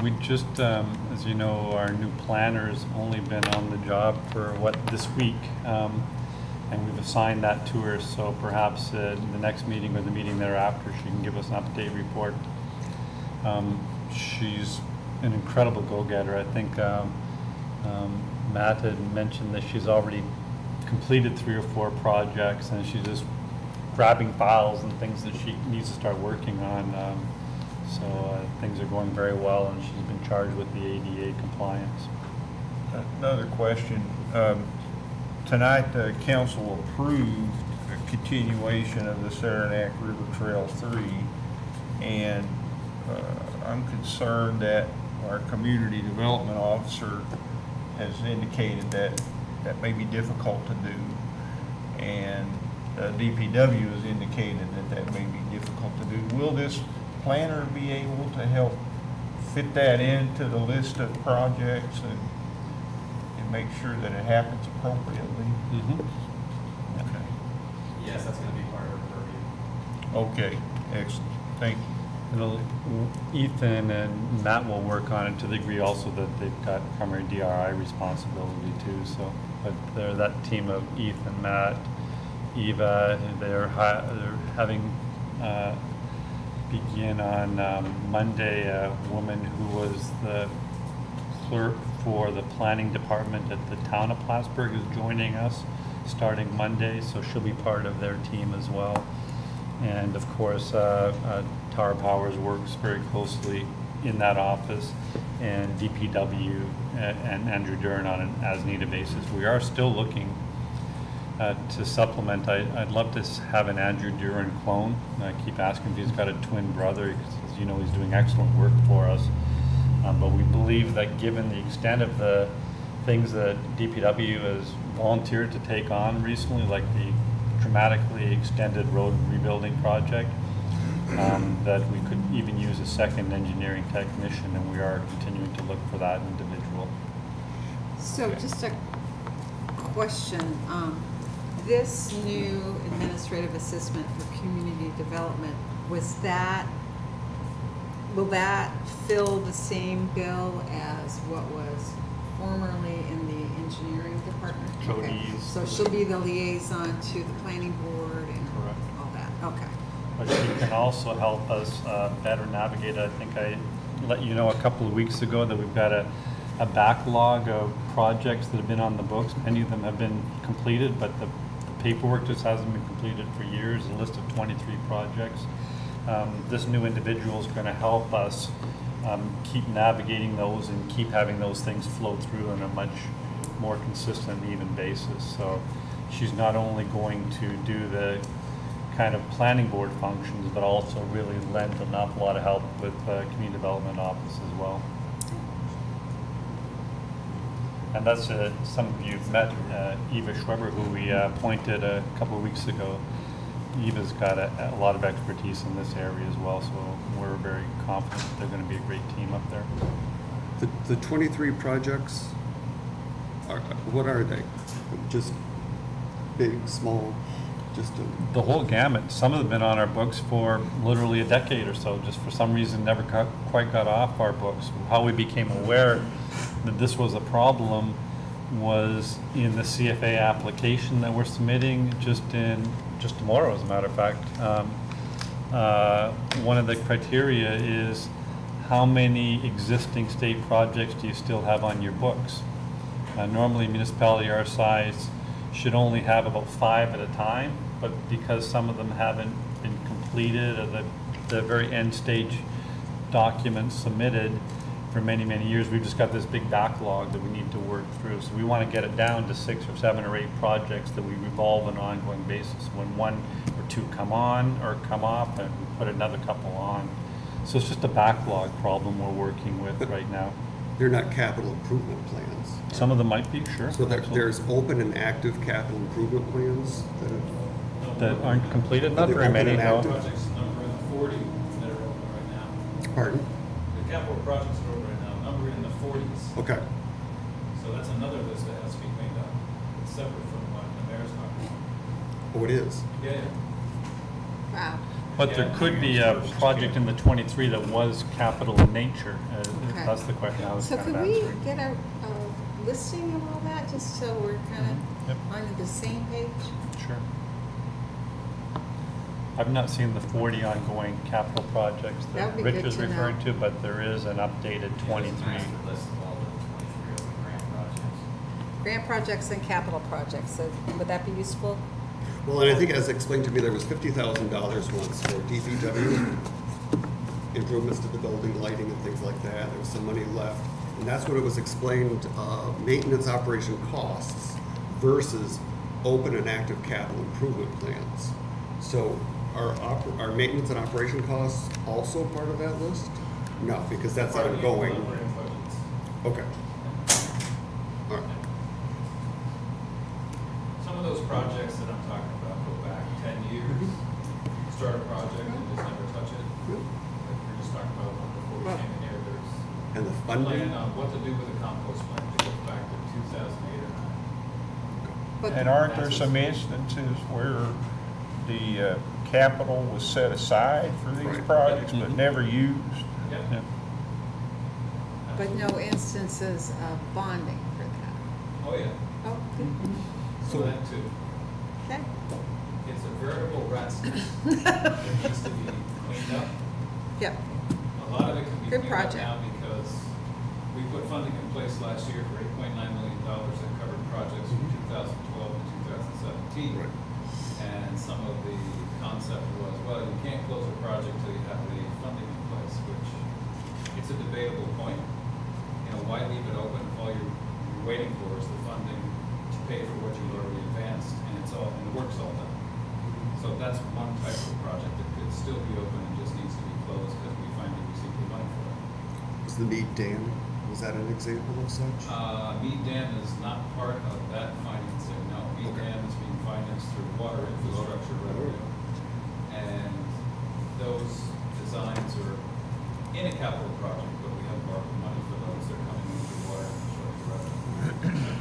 We just, as you know, our new planner's only been on the job for this week, and we've assigned that to her. So perhaps in the next meeting or the meeting thereafter, she can give us an update report. She's an incredible go-getter. I think Matt had mentioned that she's already completed 3 or 4 projects, and she's just grabbing files and things that she needs to start working on. So things are going very well, and she's been charged with the ADA compliance. Another question. Tonight, the council approved a continuation of the Saranac River Trail 3, and I'm concerned that our community development officer has indicated that that may be difficult to do, and DPW has indicated that that may be difficult to do. Will this planner be able to help fit that into the list of projects and make sure that it happens appropriately? Okay. Yes, that's gonna be part of her purview. Okay, excellent. Thank you. Ethan and Matt will work on it to the degree also that they've got primary DRI responsibility too. So, but they're that team of Ethan, Matt, Eva. They're having begin on Monday. A woman who was the clerk for the planning department at the town of Plattsburgh is joining us starting Monday. So she'll be part of their team as well. And of course, Tara Powers works very closely in that office, and DPW and Andrew Dern on an as-needed basis. We are still looking to supplement. I'd love to have an Andrew Dern clone. I keep asking if he's got a twin brother, because as you know, he's doing excellent work for us. But we believe that given the extent of the things that DPW has volunteered to take on recently, like the dramatically extended road rebuilding project, that we could even use a second engineering technician, and we are continuing to look for that individual. So just a question, this new administrative assistant for community development, was that will that fill the same bill as what was formerly in the engineering department? Okay. Jody's. So she'll be the liaison to the planning board and Correct. all that, okay. But she can also help us better navigate. I think I let you know a couple of weeks ago that we've got a backlog of projects that have been on the books. Many of them have been completed, but the paperwork just hasn't been completed for years, a list of 23 projects. This new individual is going to help us keep navigating those and keep having those things flow through on a much more consistent and even basis. So she's not only going to do the kind of planning board functions, but also really lend an awful lot of help with community development office as well. And that's some of you've met Eva Schweber, who we appointed a couple of weeks ago. Eva's got a lot of expertise in this area as well, so we're very confident that they're going to be a great team up there. The 23 projects, what are they? Just big, small, just the whole gamut. Some of them have been on our books for literally a decade or so, just for some reason never quite got off our books. How we became aware that this was a problem was in the CFA application that we're submitting just tomorrow, as a matter of fact. One of the criteria is how many existing state projects do you still have on your books? Normally, a municipality our size should only have about 5 at a time, but because some of them haven't been completed or the very end stage documents submitted for many, many years, we've just got this big backlog that we need to work through. So we want to get it down to 6 or 7 or 8 projects that we revolve on an ongoing basis. When 1 or 2 come on or come off, and we put another couple on. So it's just a backlog problem we're working with right now. They're not capital improvement plans. Some of them might be, sure. So there's open and active capital improvement plans that aren't completed? Not very many, no. Projects number in the 40 that are open right now. Pardon? The capital projects that are open right now, number in the 40s. Okay. So that's another list that has to be cleaned up. It's separate from what the mayor's talking about. Oh, it is? Yeah. Wow. But there could be a project in the 23 that was capital in nature. Okay. That's the question I was So kind of could we answering. get a listing of all that, just so we're kind of on the same page? Sure. I've not seen the 40 ongoing capital projects That that would be Rich good is to referring know. to, but there is an updated 23. List of all the 23 open grant projects. Grant projects and capital projects, so would that be useful? Well, and I think as explained to me, there was $50,000 once for DPW improvements to the building, lighting and things like that. There was some money left. And that's what it was explained, maintenance operation costs versus open and active capital improvement plans. So are maintenance and operation costs also part of that list? No, because that's Part of the ongoing. operating budgets. Okay. All right. Some of those projects that I'm talking about go back 10 years. Start a project and just never touch it. Like you're just talking about one before we came in here, there's And the a funding? plan on what to do with the compost plant that goes back to 2008 or 9. And aren't there some instances where the capital was set aside for these projects but never used? Yeah. But no instances of bonding for that? Oh, yeah. Oh, good. So that too. Okay. It's a veritable rat's nest that needs to be cleaned up. Yep. A lot of it can be Good cleaned up project. now because we put funding in place last year for $8.9 million that covered projects from 2012 to 2017. Right. And some of the concept was, well, you can't close a project till you have the funding in place, which it's a debatable point. You know, why leave it open if all you're waiting for is the funding to pay for what you've already advanced and the work's all done. So that's one type of project that could still be open and just needs to be closed because we finally received the money for it. Was the Mead Dam, was that an example of such? Mead Dam is not part of that financing, no. Mead Dam is being financed through water infrastructure revenue. And those designs are in a capital project, but we have borrowed money for those. They're coming in through water infrastructure revenue.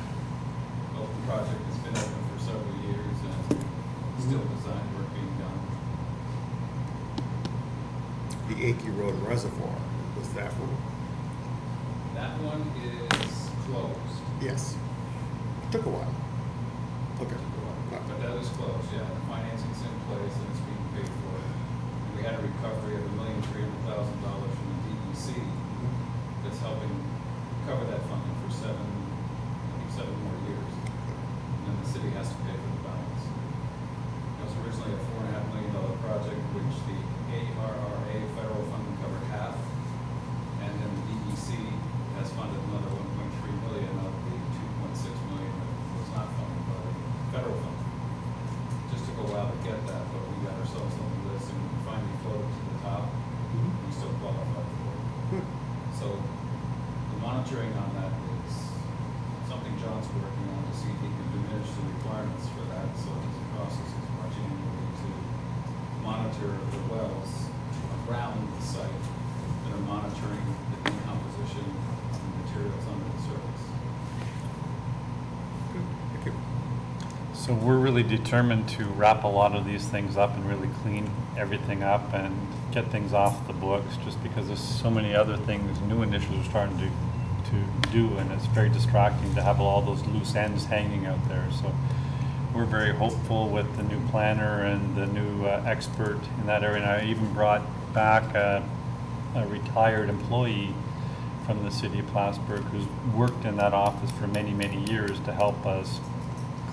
Open project has been open for several years and still design work being done. The Akey Road Reservoir. That one is closed. Yes. Took a while. Okay. But that is closed, yeah. The financing's in place and it's being paid for. And we had a recovery of $1,300,000 from the DEC that's helping cover that funding for 7 more years. And then the city has to pay for the balance. It was originally a $4.5 million project, which the ARRA federal funding covered half. And then the DEC has funded another $1.3 million of the $2.6 million that was not funded by the federal funding. Just took a while to get that, but we got ourselves on the list and we finally floated to the top. We still qualified for it. So the monitoring on that is something John's working on to see if he can diminish the requirements for that, so it doesn't cost us as much annually to monitor the wells around the site that are monitoring the decomposition of the materials under the surface. Thank you. So we're really determined to wrap a lot of these things up and really clean everything up and get things off the books, just because there's so many other things, new initiatives are starting to do, and it's very distracting to have all those loose ends hanging out there. So we're very hopeful with the new planner and the new expert in that area. And I even brought back a retired employee from the city of Plattsburgh who's worked in that office for many, many years to help us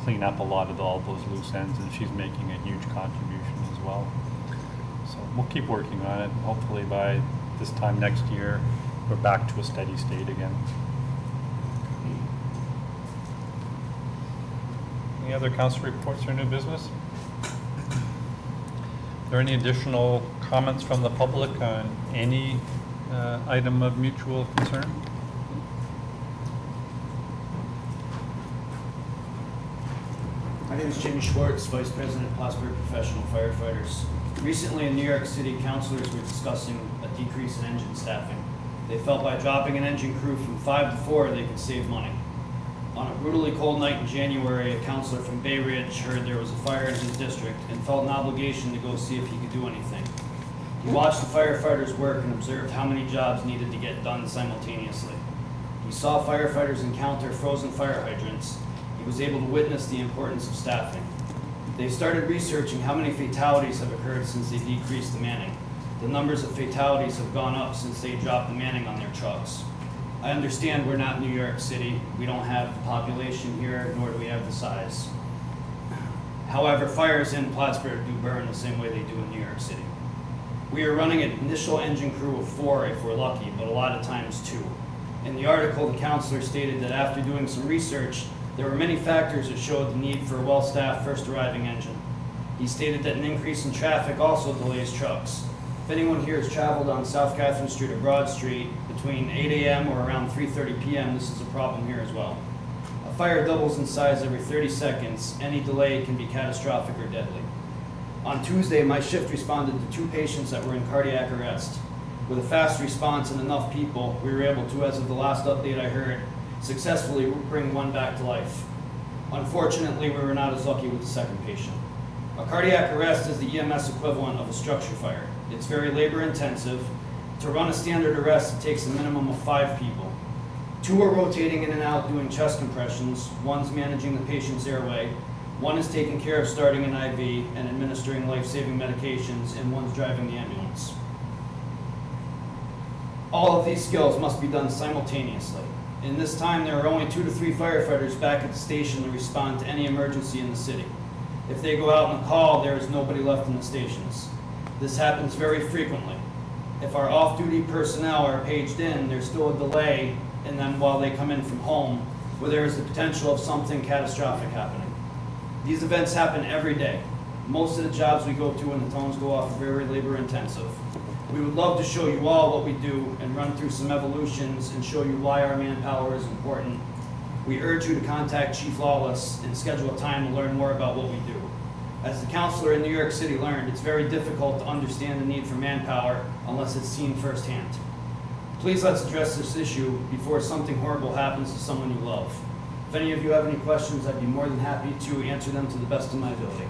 clean up a lot of all those loose ends, and she's making a huge contribution as well. So we'll keep working on it, and hopefully by this time next year, we're back to a steady state again. Any other council reports or new business? Are there any additional comments from the public on any item of mutual concern? My name is Jimmy Schwartz, Vice President, Plattsburgh Professional Firefighters. Recently in New York City, councilors were discussing a decrease in engine staffing. They felt by dropping an engine crew from 5 to 4, they could save money. On a brutally cold night in January, a councilor from Bay Ridge heard there was a fire in his district and felt an obligation to go see if he could do anything. He watched the firefighters work and observed how many jobs needed to get done simultaneously. He saw firefighters encounter frozen fire hydrants. He was able to witness the importance of staffing. They started researching how many fatalities have occurred since they decreased the manning. The numbers of fatalities have gone up since they dropped the manning on their trucks. I understand we're not New York City. We don't have the population here, nor do we have the size. However, fires in Plattsburgh do burn the same way they do in New York City. We are running an initial engine crew of 4 if we're lucky, but a lot of times 2. In the article, the counselor stated that after doing some research, there were many factors that showed the need for a well-staffed first arriving engine. He stated that an increase in traffic also delays trucks. If anyone here has traveled on South Catherine Street or Broad Street between 8 a.m. or around 3:30 p.m., this is a problem here as well. A fire doubles in size every 30 seconds. Any delay can be catastrophic or deadly. On Tuesday, my shift responded to 2 patients that were in cardiac arrest. With a fast response and enough people, we were able to, as of the last update I heard, successfully bring one back to life. Unfortunately, we were not as lucky with the second patient. A cardiac arrest is the EMS equivalent of a structure fire. It's very labor intensive. To run a standard arrest, it takes a minimum of 5 people. 2 are rotating in and out doing chest compressions, 1's managing the patient's airway, 1 is taking care of starting an IV and administering life-saving medications, and 1's driving the ambulance. All of these skills must be done simultaneously. In this time, there are only 2 to 3 firefighters back at the station to respond to any emergency in the city. If they go out on a call, there is nobody left in the stations. This happens very frequently. If our off-duty personnel are paged in, there's still a delay in them while they come in from home, where there is the potential of something catastrophic happening. These events happen every day. Most of the jobs we go to when the phones go off are very labor intensive. We would love to show you all what we do and run through some evolutions and show you why our manpower is important. We urge you to contact Chief Lawless and schedule a time to learn more about what we do. As the counselor in New York City learned, it's very difficult to understand the need for manpower unless it's seen firsthand. Please let's address this issue before something horrible happens to someone you love. If any of you have any questions, I'd be more than happy to answer them to the best of my ability.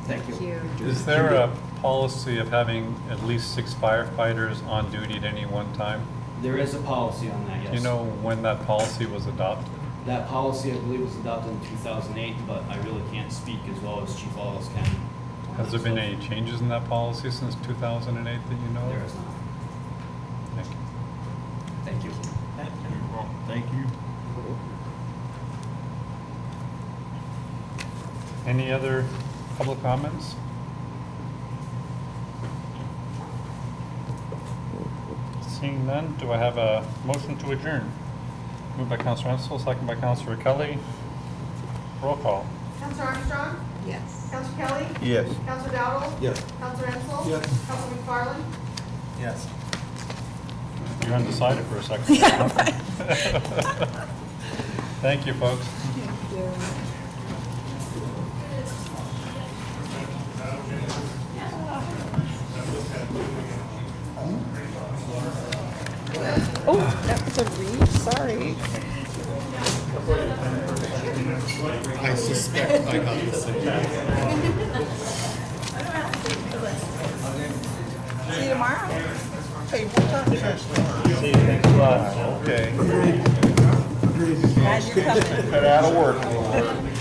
Thank you. Is there a policy of having at least 6 firefighters on duty at any one time? There is a policy on that, yes. Do you know when that policy was adopted? That policy, I believe, was adopted in 2008, but I really can't speak as well as Chief Wallace can. Has there been any changes in that policy since 2008 that you know of? There is not. Thank you. Thank you. Thank you. Any other public comments? Seeing none, do I have a motion to adjourn? Moved by Councilor Ensel, second by Councilor Kelly. Roll call. Counselor Armstrong? Yes. Counselor Kelly? Yes. Counselor Dowdle? Yes. Counselor Ensel? Yes. Counselor McFarland? Yes. You're undecided for a second. Yeah, Thank you, folks. Thank you. Oh, that was a read, sorry. I suspect I got the same. See you tomorrow. Hey, we'll talk. See you next month. Okay. Glad you're coming. Cut out of work a little.